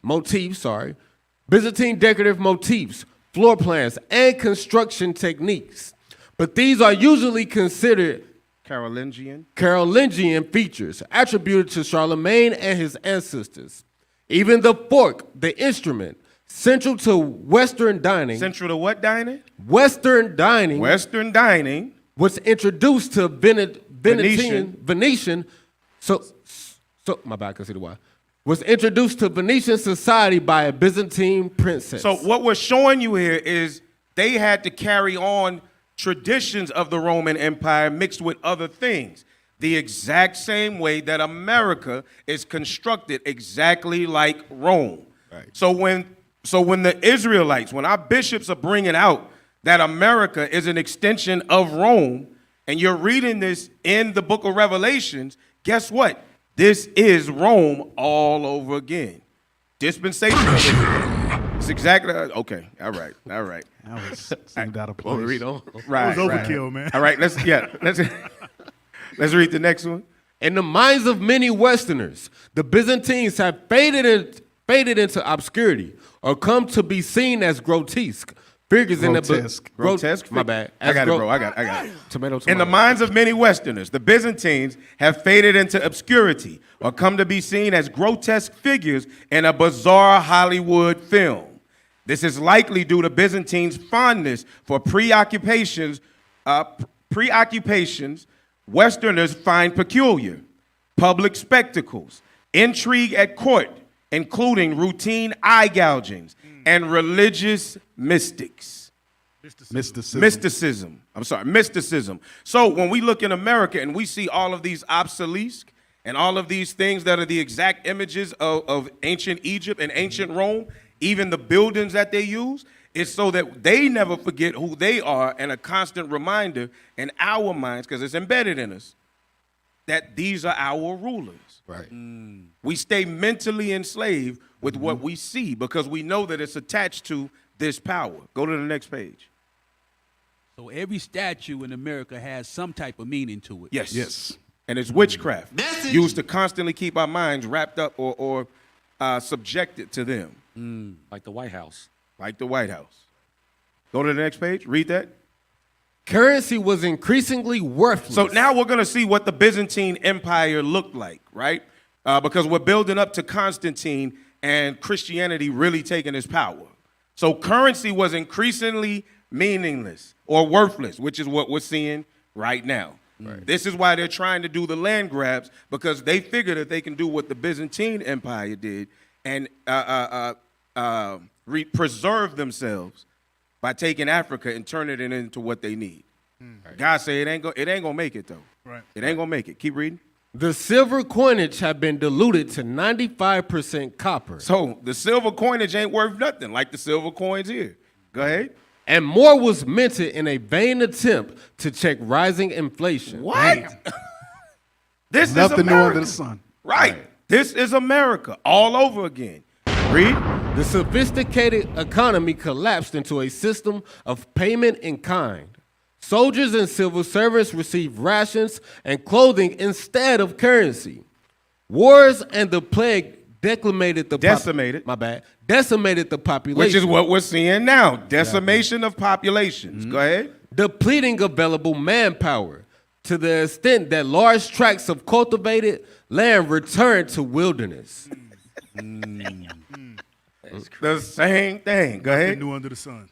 Byzantine decorative motifs, floor plans, and construction techniques. But these are usually considered Carolingian features attributed to Charlemagne and his ancestors. Even the fork, the instrument, central to Western dining. Central to what dining? Western dining. Western dining. Was introduced to Venetian. So my bad, I can see the why. Was introduced to Venetian society by a Byzantine princess. So what we're showing you here is they had to carry on traditions of the Roman Empire mixed with other things. The exact same way that America is constructed exactly like Rome. Right. So when the Israelites, when our bishops are bringing out that America is an extension of Rome, and you're reading this in the book of Revelations, guess what? This is Rome all over again. Dispensationalism. It's exactly, okay, all right. That was seemed out of place. Read on. Right, it was overkill, man. All right, let's read the next one. In the minds of many Westerners, the Byzantines have faded into obscurity or come to be seen as grotesque figures grotesque. My bad. I got it. Tomato. In the minds of many Westerners, the Byzantines have faded into obscurity or come to be seen as grotesque figures in a bizarre Hollywood film. This is likely due to Byzantines' fondness for preoccupations Westerners find peculiar, public spectacles, intrigue at court, including routine eye gougings, and religious mysticism. Mysticism. So when we look in America and we see all of these obelisk and all of these things that are the exact images of ancient Egypt and ancient Rome, even the buildings that they use, it's so that they never forget who they are, and a constant reminder in our minds, because it's embedded in us, that these are our rulers. Right. We stay mentally enslaved with what we see because we know that it's attached to this power. Go to the next page. So every statue in America has some type of meaning to it. Yes. And it's witchcraft used to constantly keep our minds wrapped up or subjected to them. Like the White House. Like the White House. Go to the next page. Read that. Currency was increasingly worthless. So now we're going to see what the Byzantine Empire looked like, right? Because we're building up to Constantine and Christianity really taking its power. So currency was increasingly meaningless or worthless, which is what we're seeing right now. Right. This is why they're trying to do the land grabs, because they figure that they can do what the Byzantine Empire did and preserve themselves by taking Africa and turning it into what they need. Right. God say it ain't gonna make it though. Right. It ain't gonna make it. Keep reading. The silver coinage had been diluted to 95% copper. So the silver coinage ain't worth nothing like the silver coins here. Go ahead. And more was minted in a vain attempt to check rising inflation. What? This is nothing new America. under the sun. Right. This is America all over again. Read. The sophisticated economy collapsed into a system of payment in kind. Soldiers and civil servants received rations and clothing instead of currency. Wars and the plague decimated the population. Which is what we're seeing now. Decimation of populations. Go ahead. Depleting available manpower to the extent that large tracts of cultivated land returned to wilderness. The same thing. Go ahead. New under the sun.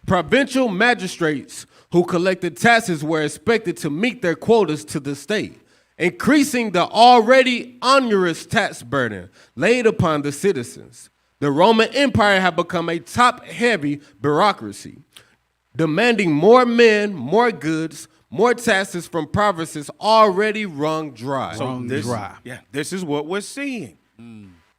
Provincial magistrates who collected taxes were expected to meet their quotas to the state, increasing the already onerous tax burden laid upon the citizens. The Roman Empire had become a top-heavy bureaucracy, demanding more men, more goods, more taxes from provinces already wrung dry. So this is what we're seeing.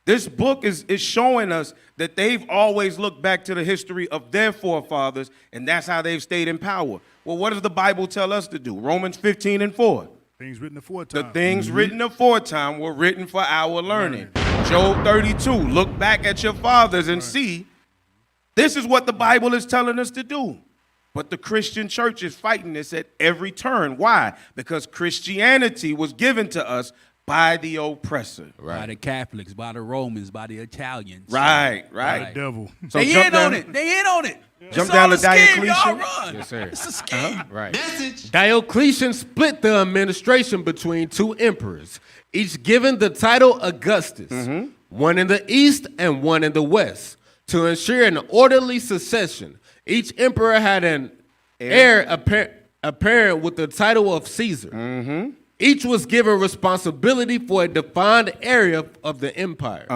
This book is showing us that they've always looked back to the history of their forefathers, and that's how they've stayed in power. Well, what does the Bible tell us to do? Romans 15:4. Things written aforetime. The things written aforetime were written for our learning. Job 32, look back at your fathers and see. This is what the Bible is telling us to do. But the Christian church is fighting this at every turn. Why? Because Christianity was given to us by the oppressor. By the Catholics, by the Romans, by the Italians. Right. The devil. So They in on it. They in on it. Jump down to Diocletian. Y'all run. Yes, sir. It's a scheme. Right. Diocletian split the administration between two emperors, each given the title Augustus, one in the east and one in the west, to ensure an orderly succession. Each emperor had an heir apparent with the title of Caesar. Each was given responsibility for a defined area of the empire.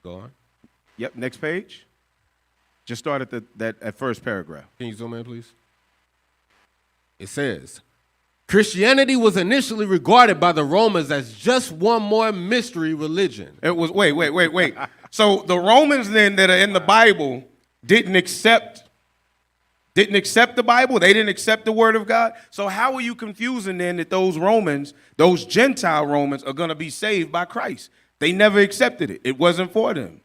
Go on. Yep, next page. Just start at that first paragraph. Can you zoom in, please? It says, Christianity was initially regarded by the Romans as just one more mystery religion. It was, wait. So the Romans then that are in the Bible didn't accept the Bible. They didn't accept the word of God. So how are you confusing then that those Romans, those Gentile Romans, are going to be saved by Christ? They never accepted it. It wasn't for them.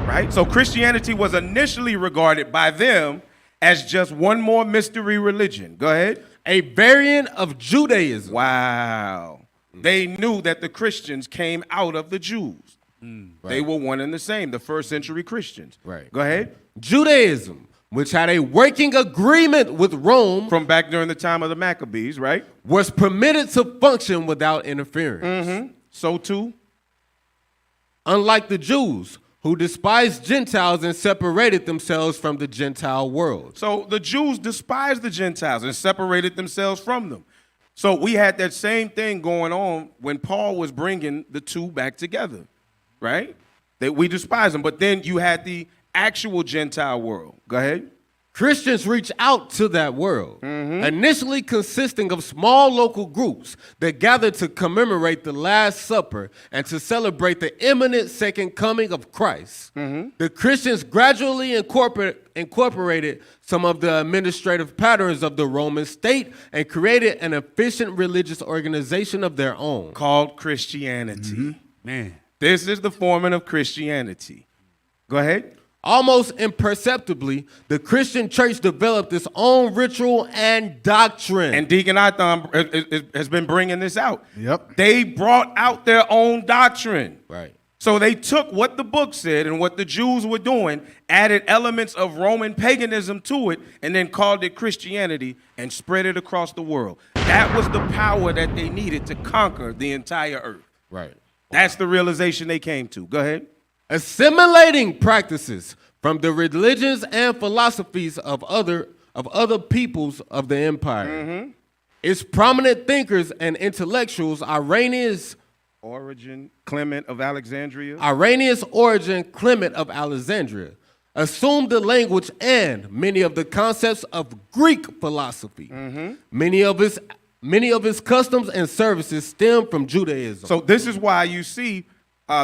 Right? So Christianity was initially regarded by them as just one more mystery religion. Go ahead. A variant of Judaism. Wow. They knew that the Christians came out of the Jews. They were one and the same, the first century Christians. Right. Go ahead. Judaism, which had a working agreement with Rome from back during the time of the Maccabees, right? Was permitted to function without interference. So too, unlike the Jews, who despised Gentiles and separated themselves from the Gentile world. So the Jews despised the Gentiles and separated themselves from them. So we had that same thing going on when Paul was bringing the two back together, right? That we despise them. But then you had the actual Gentile world. Go ahead. Christians reach out to that world, initially consisting of small local groups that gather to commemorate the Last Supper and to celebrate the imminent second coming of Christ. The Christians gradually incorporated some of the administrative patterns of the Roman state and created an efficient religious organization of their own. Called Christianity. Man, this is the forming of Christianity. Go ahead. Almost imperceptibly, the Christian church developed its own ritual and doctrine. And Deacon Itham has been bringing this out. Yep. They brought out their own doctrine. Right. So they took what the book said and what the Jews were doing, added elements of Roman paganism to it, and then called it Christianity and spread it across the world. That was the power that they needed to conquer the entire earth. Right. That's the realization they came to. Go ahead. Assimilating practices from the religions and philosophies of other peoples of the empire. Its prominent thinkers and intellectuals, Irenaeus Origen, Clement of Alexandria, assumed the language and many of the concepts of Greek philosophy. Many of his customs and services stem from Judaism. So this is why you see,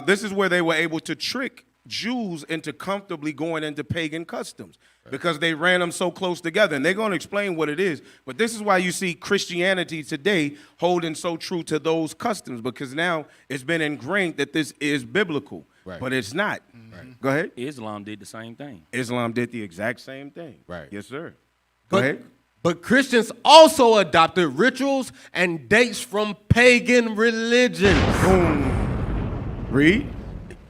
this is where they were able to trick Jews into comfortably going into pagan customs because they ran them so close together. And they're going to explain what it is. But this is why you see Christianity today holding so true to those customs, because now it's been ingrained that this is biblical, but it's not. Go ahead. Islam did the same thing. Islam did the exact same thing. Right. Yes, sir. Go ahead. But Christians also adopted rituals and dates from pagan religions. Boom. Read.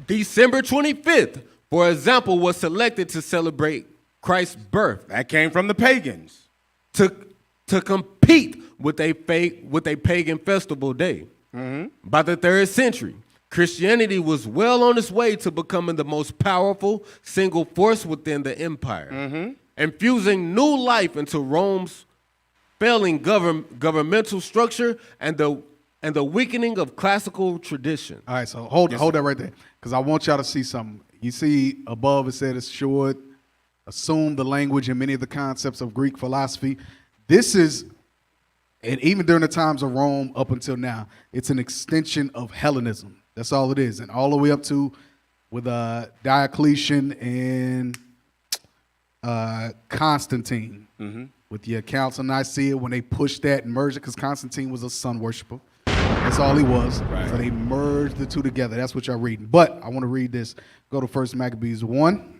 December 25th, for example, was selected to celebrate Christ's birth. That came from the pagans. To compete with a pagan festival day. By the 3rd century, Christianity was well on its way to becoming the most powerful single force within the empire, infusing new life into Rome's failing governmental structure and the and the weakening of classical tradition. All right, so hold that right there, because I want y'all to see something. You see above it said it should assume the language and many of the concepts of Greek philosophy. This is, and even during the times of Rome up until now, it's an extension of Hellenism. That's all it is. And all the way up to with Diocletian and Constantine, with the accounts of Nicaea, when they pushed that and merged it, because Constantine was a sun worshiper. That's all he was. Right. So they merged the two together. That's what y'all reading. But I want to read this. Go to 1 Maccabees 1.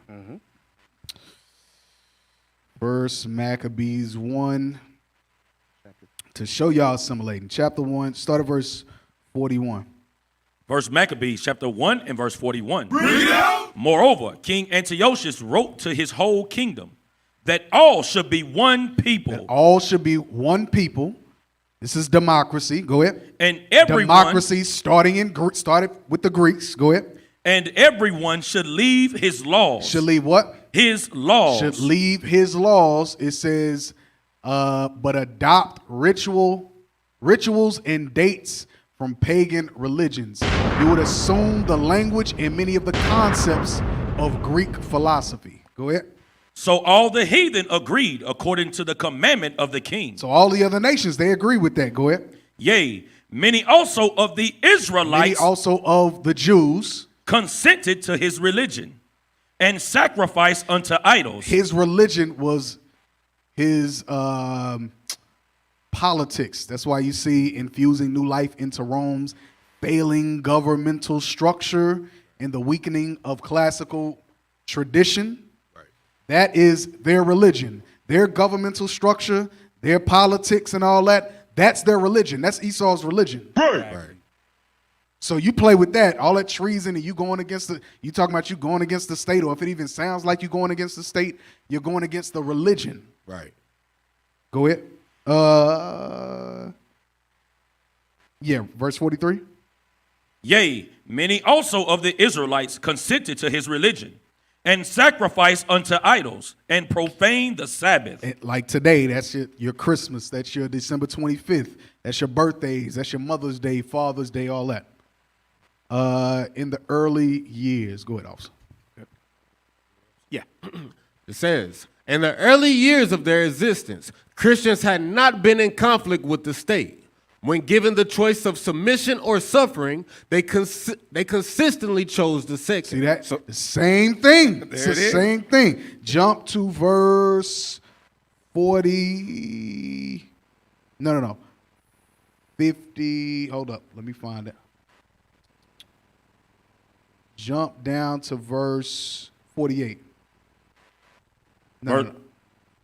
1 Maccabees 1. To show y'all assimilating. Chapter 1, start at verse 41. 1 Maccabees chapter 1 and verse 41. Read it out. Moreover, King Antiochus wrote to his whole kingdom that all should be one people. That all should be one people. This is democracy. Go ahead. And everyone. Democracy started with the Greeks. Go ahead. And everyone should leave his laws. Should leave what? His laws. Should leave his laws. It says, but adopt rituals and dates from pagan religions. You would assume the language and many of the concepts of Greek philosophy. Go ahead. So all the heathen agreed according to the commandment of the king. So all the other nations, they agree with that. Go ahead. Yea, many also of the Israelites. Many also of the Jews. Consented to his religion and sacrificed unto idols. His religion was his politics. That's why you see infusing new life into Rome's failing governmental structure and the weakening of classical tradition. Right. That is their religion. Their governmental structure, their politics and all that, that's their religion. That's Esau's religion. Right. So you play with that, all that treason, and you talking about you going against the state, or if it even sounds like you're going against the state, you're going against the religion. Right. Go ahead. Verse 43. Yea, many also of the Israelites consented to his religion and sacrificed unto idols and profaned the Sabbath. Like today, that's your Christmas, that's your December 25th, that's your birthdays, that's your Mother's Day, Father's Day, all that. In the early years. Go ahead, officer. Yeah. It says, in the early years of their existence, Christians had not been in conflict with the state. When given the choice of submission or suffering, they consistently chose the second. See that? So the same thing. It's the same thing. Jump to verse 40. No. 50. Hold up. Let me find it. Jump down to verse 48. No.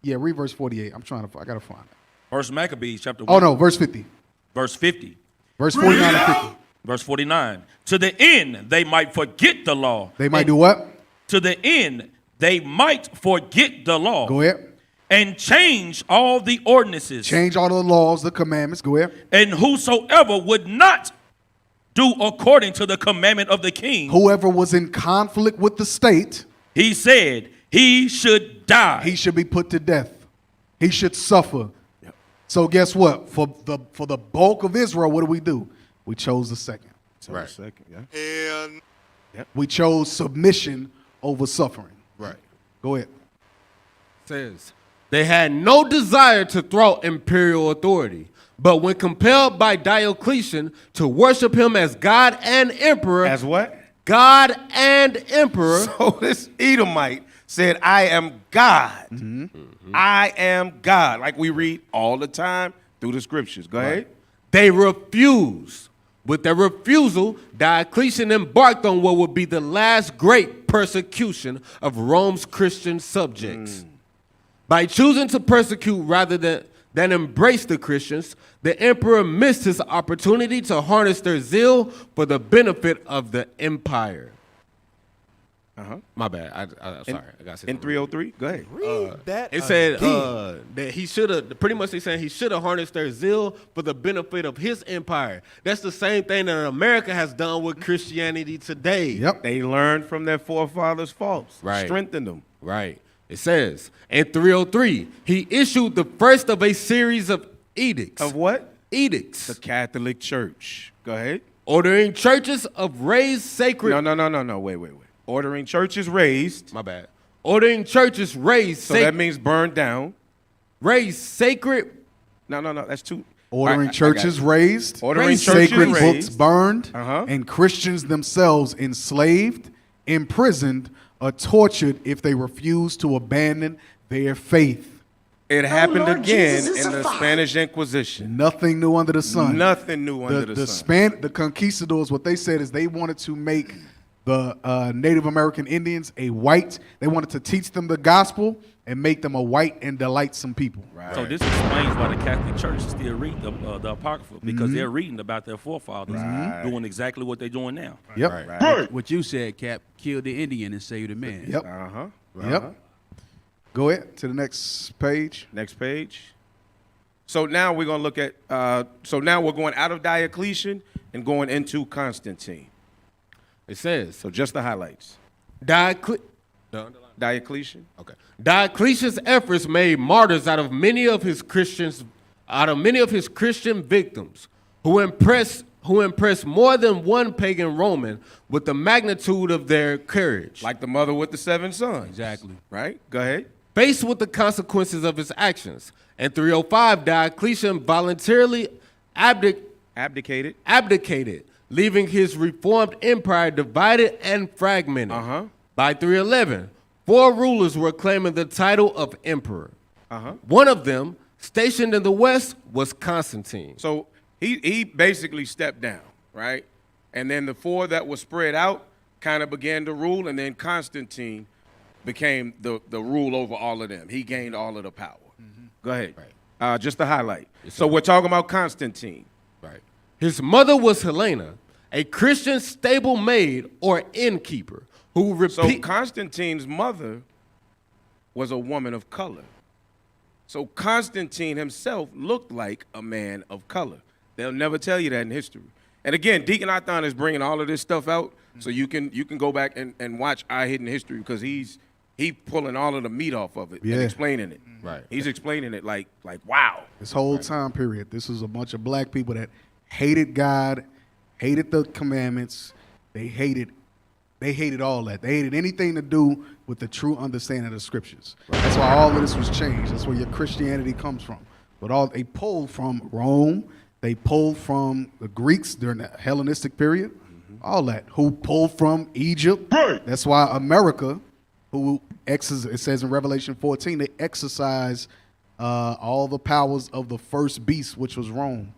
Yeah, read verse 48. I gotta find it. First Maccabees chapter 1. Oh no, verse 50. Verse 50. Verse 49 and 50. Verse 49. To the end they might forget the law. They might do what? To the end they might forget the law. Go ahead. And change all the ordinances. Change all the laws, the commandments. Go ahead. And whosoever would not do according to the commandment of the king. Whoever was in conflict with the state. He said he should die. He should be put to death. He should suffer. Yep. So guess what? For the bulk of Israel, what do? We chose the second. Right. Second, yeah. And we chose submission over suffering. Right. Go ahead. Says, they had no desire to thwart imperial authority, but when compelled by Diocletian to worship him as God and emperor. As what? God and emperor. So this Edomite said, I am God. I am God. Like we read all the time through the scriptures. Go ahead. They refused. With their refusal, Diocletian embarked on what would be the last great persecution of Rome's Christian subjects. By choosing to persecute rather than embrace the Christians, the emperor missed his opportunity to harness their zeal for the benefit of the empire. My bad. I'm sorry. I got to say in 303. Go ahead. Read that. It said that he should have. Pretty much, they saying he should have harnessed their zeal for the benefit of his empire. That's the same thing that America has done with Christianity today. Yep. They learned from their forefathers' faults. Right. Strengthened them. Right. It says in 303, he issued the first of a series of edicts. Of what? edicts. The Catholic Church. Go ahead. Ordering churches of raised sacred. No. Wait. Ordering churches raised. My bad. Ordering churches raised. So that means burned down. Raised sacred. No. That's too. Ordering churches raised. Ordering sacred churches books raised. burned. And Christians themselves enslaved, imprisoned, or tortured if they refused to abandon their faith. It happened again in the Spanish Inquisition. Nothing new under the sun. Nothing new under the sun. The conquistadors, what they said is they wanted to make the Native American Indians they wanted to teach them the gospel and make them a white and delightsome people. Right. So this explains why the Catholic Church still read the Apocrypha, because they're reading about their forefathers doing exactly what they're doing now. Yep. Right. What you said, Cap, kill the Indian and save the man. Yep. Yep. Go ahead to the next page. Next page. So now we're going to look at, now we're going out of Diocletian and going into Constantine. It says. So just the highlights. Diocletian. Okay. Diocletian's efforts made martyrs out of many of his Christian victims, who impressed more than one pagan Roman with the magnitude of their courage. Like the mother with the 7 sons. Exactly. Right? Go ahead. Faced with the consequences of his actions. In 305, Diocletian voluntarily abdicated, leaving his reformed empire divided and fragmented. By 311, 4 rulers were claiming the title of emperor. One of them, stationed in the west, was Constantine. So he basically stepped down, right? And then the 4 that were spread out kind of began to rule, and then Constantine became the rule over all of them. He gained all of the power. Go ahead. Right. Just to highlight. So we're talking about Constantine. Right. His mother was Helena, a Christian stable maid or innkeeper who So Constantine's mother was a woman of color. So Constantine himself looked like a man of color. They'll never tell you that in history. And again, Deacon Athon is bringing all of this stuff out, so you can go back and watch Our Hidden History, because he's pulling all of the meat off of it and explaining it. Right. He's explaining it like wow. This whole time period, this was a bunch of black people that hated God, hated the commandments. They hated all that. They hated anything to do with the true understanding of the scriptures. Right. That's why all of this was changed. That's where your Christianity comes from. But they pulled from Rome. They pulled from the Greeks during the Hellenistic period. All that. Who pulled from Egypt. Right. That's why America, it says in Revelation 14, they exercise all the powers of the first beast, which was Rome.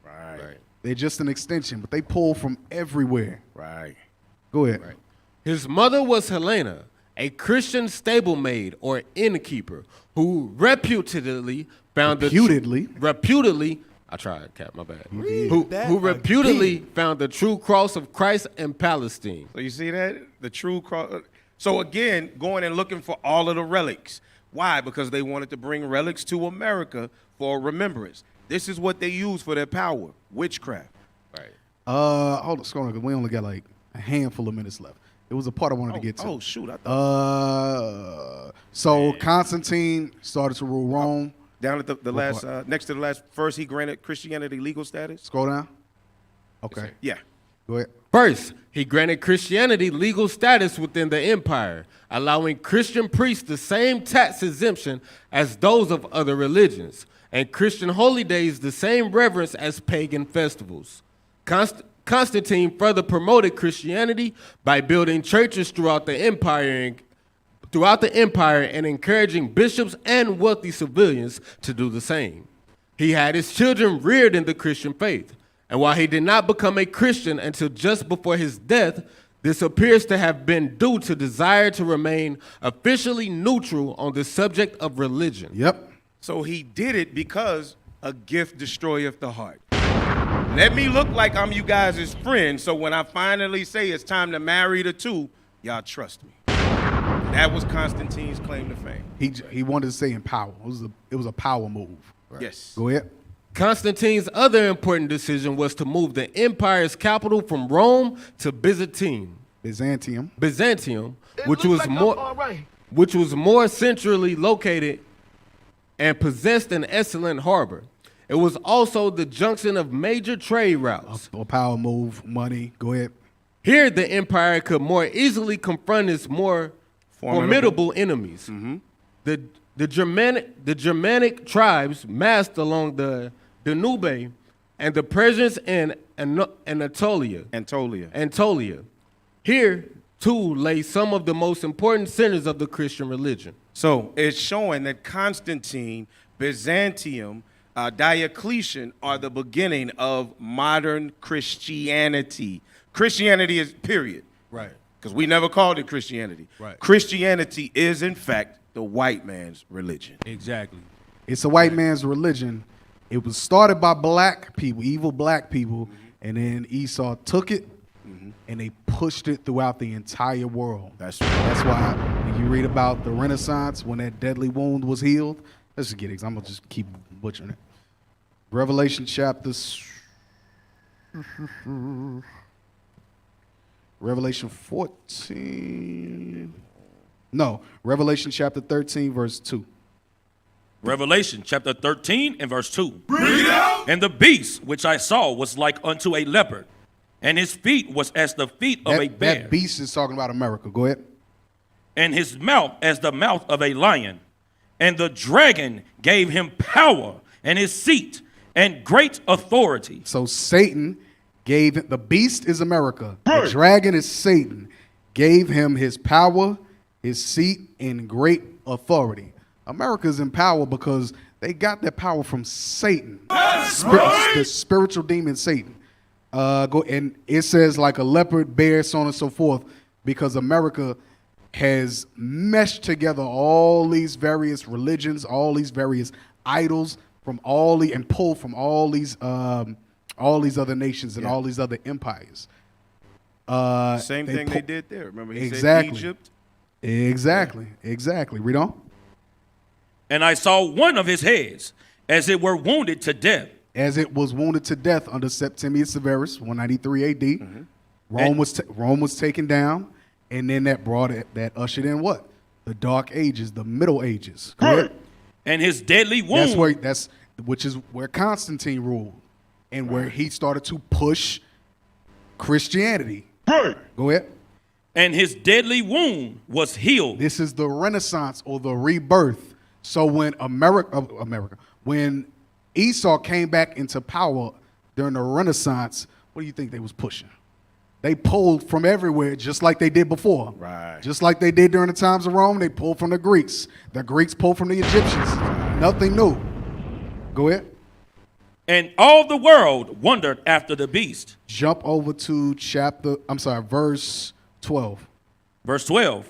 Right. They're just an extension, but they pull from everywhere. Right. Go ahead. Right. His mother was Helena, a Christian stablemate or innkeeper who reputedly found I tried, Cap, my bad. Who reputedly found the true cross of Christ in Palestine. So you see that? The true cross. So again, going and looking for all of the relics. Why? Because they wanted to bring relics to America for remembrance. This is what they use for their power, witchcraft. Right. Hold on, Scott, because we only got like a handful of minutes left. It was a part I wanted to get to. Oh, shoot. I thought. So Constantine started to rule Rome. Down at the last, next to the last verse, he granted Christianity legal status. Scroll down. Okay. Yeah. Go ahead. First, he granted Christianity legal status within the empire, allowing Christian priests the same tax exemption as those of other religions, and Christian holy days the same reverence as pagan festivals. Constantine further promoted Christianity by building churches throughout the empire and encouraging bishops and wealthy civilians to do the same. He had his children reared in the Christian faith, and while he did not become a Christian until just before his death, this appears to have been due to desire to remain officially neutral on the subject of religion. Yep. So he did it because a gift destroyeth the heart. Let me look like I'm you guys' friend, so when I finally say it's time to marry the two, y'all trust me. That was Constantine's claim to fame. He wanted to stay in power. It was a power move. Right. Yes. Go ahead. Constantine's other important decision was to move the empire's capital from Rome to Byzantine. Byzantium, which was more centrally located and possessed an excellent harbor. It was also the junction of major trade routes. A power move, money. Go ahead. Here, the empire could more easily confront its more formidable enemies. The Germanic tribes massed along the Danube and the Persians in Anatolia. Here, too, lay some of the most important centers of the Christian religion. So it's showing that Constantine, Byzantium, Diocletian are the beginning of modern Christianity. Christianity is period. Right. Because we never called it Christianity. Right. Christianity is, in fact, the white man's religion. Exactly. It's a white man's religion. It was started by black people, evil black people, and then Esau took it and they pushed it throughout the entire world. That's right. That's why when you read about the Renaissance, when that deadly wound was healed, let's just get it, 'cause I'm going to just keep butchering it. Revelation Revelation 14. No, Revelation chapter 13, verse 2. Revelation chapter 13 and verse 2. Read out. And the beast which I saw was like unto a leopard, and his feet was as the feet of a bear. That beast is talking about America. Go ahead. And his mouth as the mouth of a lion. And the dragon gave him power and his seat and great authority. So Satan gave, the beast is America. The dragon is Satan. Gave him his power, his seat, and great authority. America's in power because they got their power from Satan. The spiritual demon Satan. And it says like a leopard, bear, so on and so forth, because America has meshed together all these various religions, all these various idols from and pulled from all these other nations and all these other empires. Same thing they did there. Remember he said Egypt? Exactly. Read on. And I saw one of his heads as it were wounded to death. As it was wounded to death under Septimius Severus, 193 AD. Rome was taken down, and then that ushered in what? The Dark Ages, the Middle Ages. Correct? And his deadly wound. Which is where Constantine ruled, and where he started to push Christianity. Go ahead. And his deadly wound was healed. This is the Renaissance or the rebirth. So when when Esau came back into power during the Renaissance, what do you think they was pushing? They pulled from everywhere, just like they did before. Right. Just like they did during the times of Rome, they pulled from the Greeks. The Greeks pulled from the Egyptians. Nothing new. Go ahead. And all the world wondered after the beast. Jump over to verse 12. Verse 12.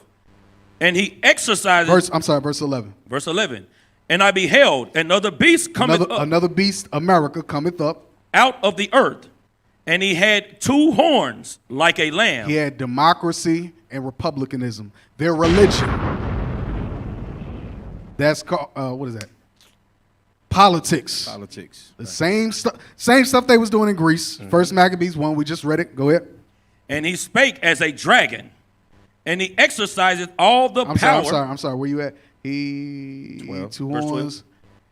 And he exercises. Verse 11. Verse 11. And I beheld another beast cometh up. Another beast, America, cometh up. Out of the earth. And he had two horns like a lamb. He had democracy and republicanism. Their religion. That's called, what is that? Politics. The same stuff they was doing in Greece. First Maccabees 1, we just read it. Go ahead. And he spake as a dragon. And he exercises all the power. I'm sorry. Where you at? He 12. Two Verse 12. horns.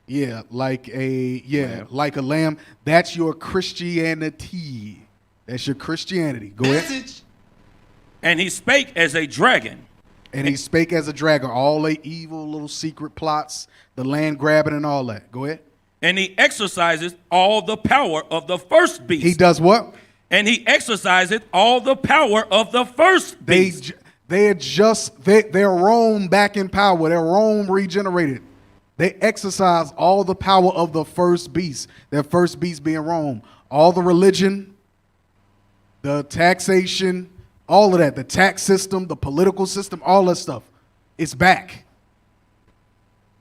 Yeah, like a lamb. That's your Christianity. That's your Christianity. Go ahead. And he spake as a dragon. And he spake as a dragon. All the evil little secret plots, the land grabbing and all that. Go ahead. And he exercises all the power of the first beast. He does what? And he exercises all the power of the first beast. They're Rome back in power. They're Rome regenerated. They exercise all the power of the first beast. Their first beast being Rome. All the religion, the taxation, all of that. The tax system, the political system, all that stuff. It's back.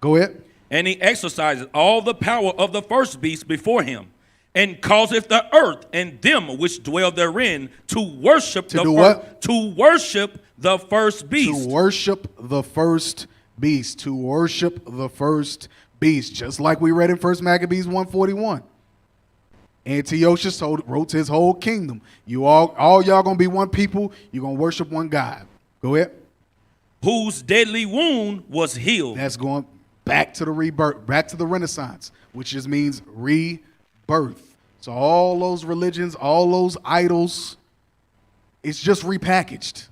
Go ahead. And he exercises all the power of the first beast before him, and causeth the earth and them which dwell therein to worship To worship the first beast. To worship the first beast. To worship the first beast. Just like we read in 1 Maccabees 1:41. Antiochus wrote to his whole kingdom. You all y'all gonna be one people. You're gonna worship one God. Go ahead. Whose deadly wound was healed. That's going back to the rebirth, back to the Renaissance, which just means rebirth. So all those religions, all those idols, it's just repackaged.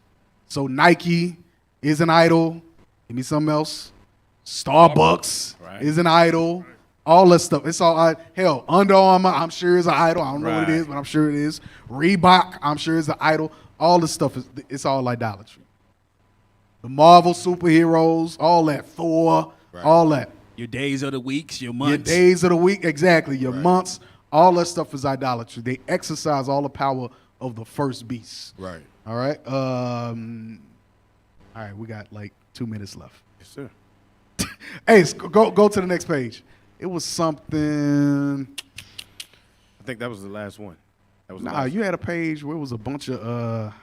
So Nike is an idol. Give me something else. Starbucks is an idol. All that stuff. It's all, hell, Under Armour, I'm sure is an idol. I don't know what it is, but I'm sure it is. Reebok, I'm sure is an idol. All this stuff, it's all idolatry. The Marvel superheroes, all that. Thor, all that. Your days of the weeks, your months. Your days of the week, exactly. Your months, all that stuff is idolatry. They exercise all the power of the first beast. Right. All right. All right, we got like 2 minutes left. Yes, sir. Hey, go to the next page. It was something. I think that was the last one. That was the Nah, last you had a page where it was a bunch of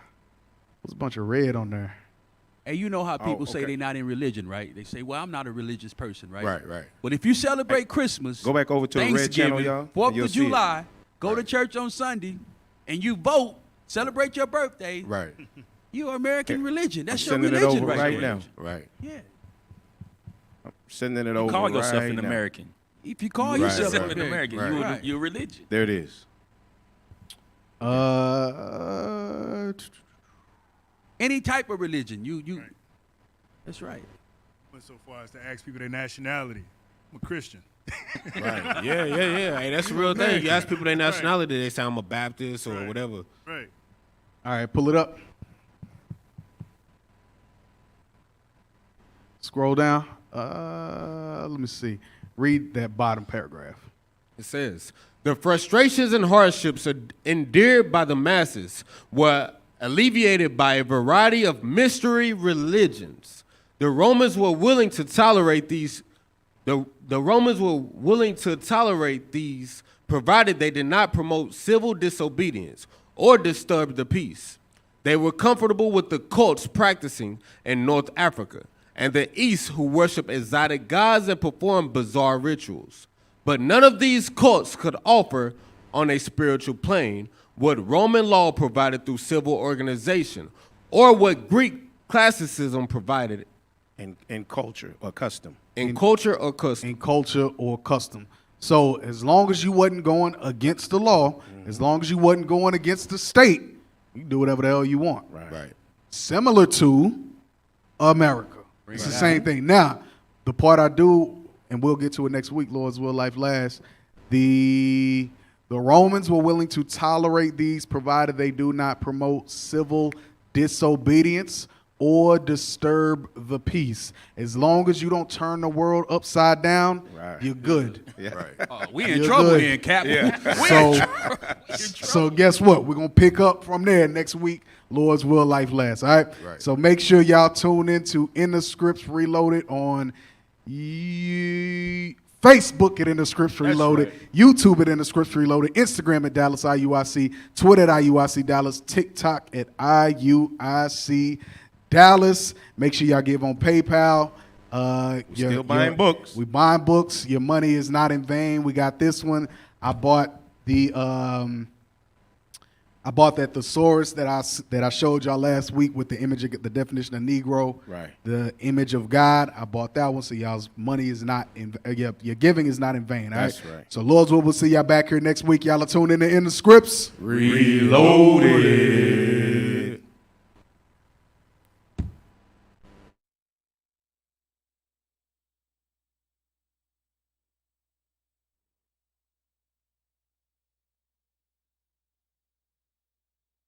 red on there. And you know how people say okay. they're not in religion, right? They say, well, I'm not a religious person, right? Right. But if you celebrate Christmas, Go back over to the red channel, y'all. 4th and you'll of see it. July, go to church on Sunday, and you vote, celebrate your birthday. Right. You're American religion. That's your Sending religion it over right now. there. Right. Yeah. I'm sending it over Call yourself right an now. American. If you call Right, yourself right, an American, right. you're You're religion. There it is. any type of religion. That's right. Went so far as to ask people their nationality. I'm a Christian. Right. Yeah. Hey, that's the real thing. You ask people their nationality, they say I'm a Baptist or whatever. Right. All right, pull it up. Scroll down. Let me see. Read that bottom paragraph. It says, the frustrations and hardships endured by the masses were alleviated by a variety of mystery religions. The Romans were willing to tolerate these. The Romans were willing to tolerate these, provided they did not promote civil disobedience or disturb the peace. They were comfortable with the cults practicing in North Africa and the East, who worship exotic gods and perform bizarre rituals. But none of these cults could offer, on a spiritual plane, what Roman law provided through civil organization, or what Greek classicism provided in culture or custom. In culture or custom. In culture or custom. So as long as you wasn't going against the law, as long as you wasn't going against the state, you can do whatever the hell you want. Right. Similar to America. It's the same thing. Now, the part I do, and we'll get to it next week, Lord's will, life lasts, the Romans were willing to tolerate these provided they do not promote civil disobedience or disturb the peace. As long as you don't turn the world upside down, you're good. Yeah. Right. We in trouble here, Cap. So guess what? We're going to pick up from there next week. Lord's will, life lasts. All right? So make sure y'all tune in to In the Scripts Reloaded on Facebook at In the Scripts Reloaded, YouTube at In the Scripts Reloaded, Instagram at Dallas IUIC, Twitter at IUIC Dallas, TikTok at IUIC Dallas. Make sure y'all give on PayPal. Still buying books. We buying books. Your money is not in vain. We got this one. I bought that thesaurus that I showed y'all last week with the image of the definition of Negro, the image of God. I bought that one, so y'all's money is not in your giving is not in vain. All That's right. right. So Lord's will, we'll see y'all back here next week. Y'all are tuned in to In the Scripts Reloaded.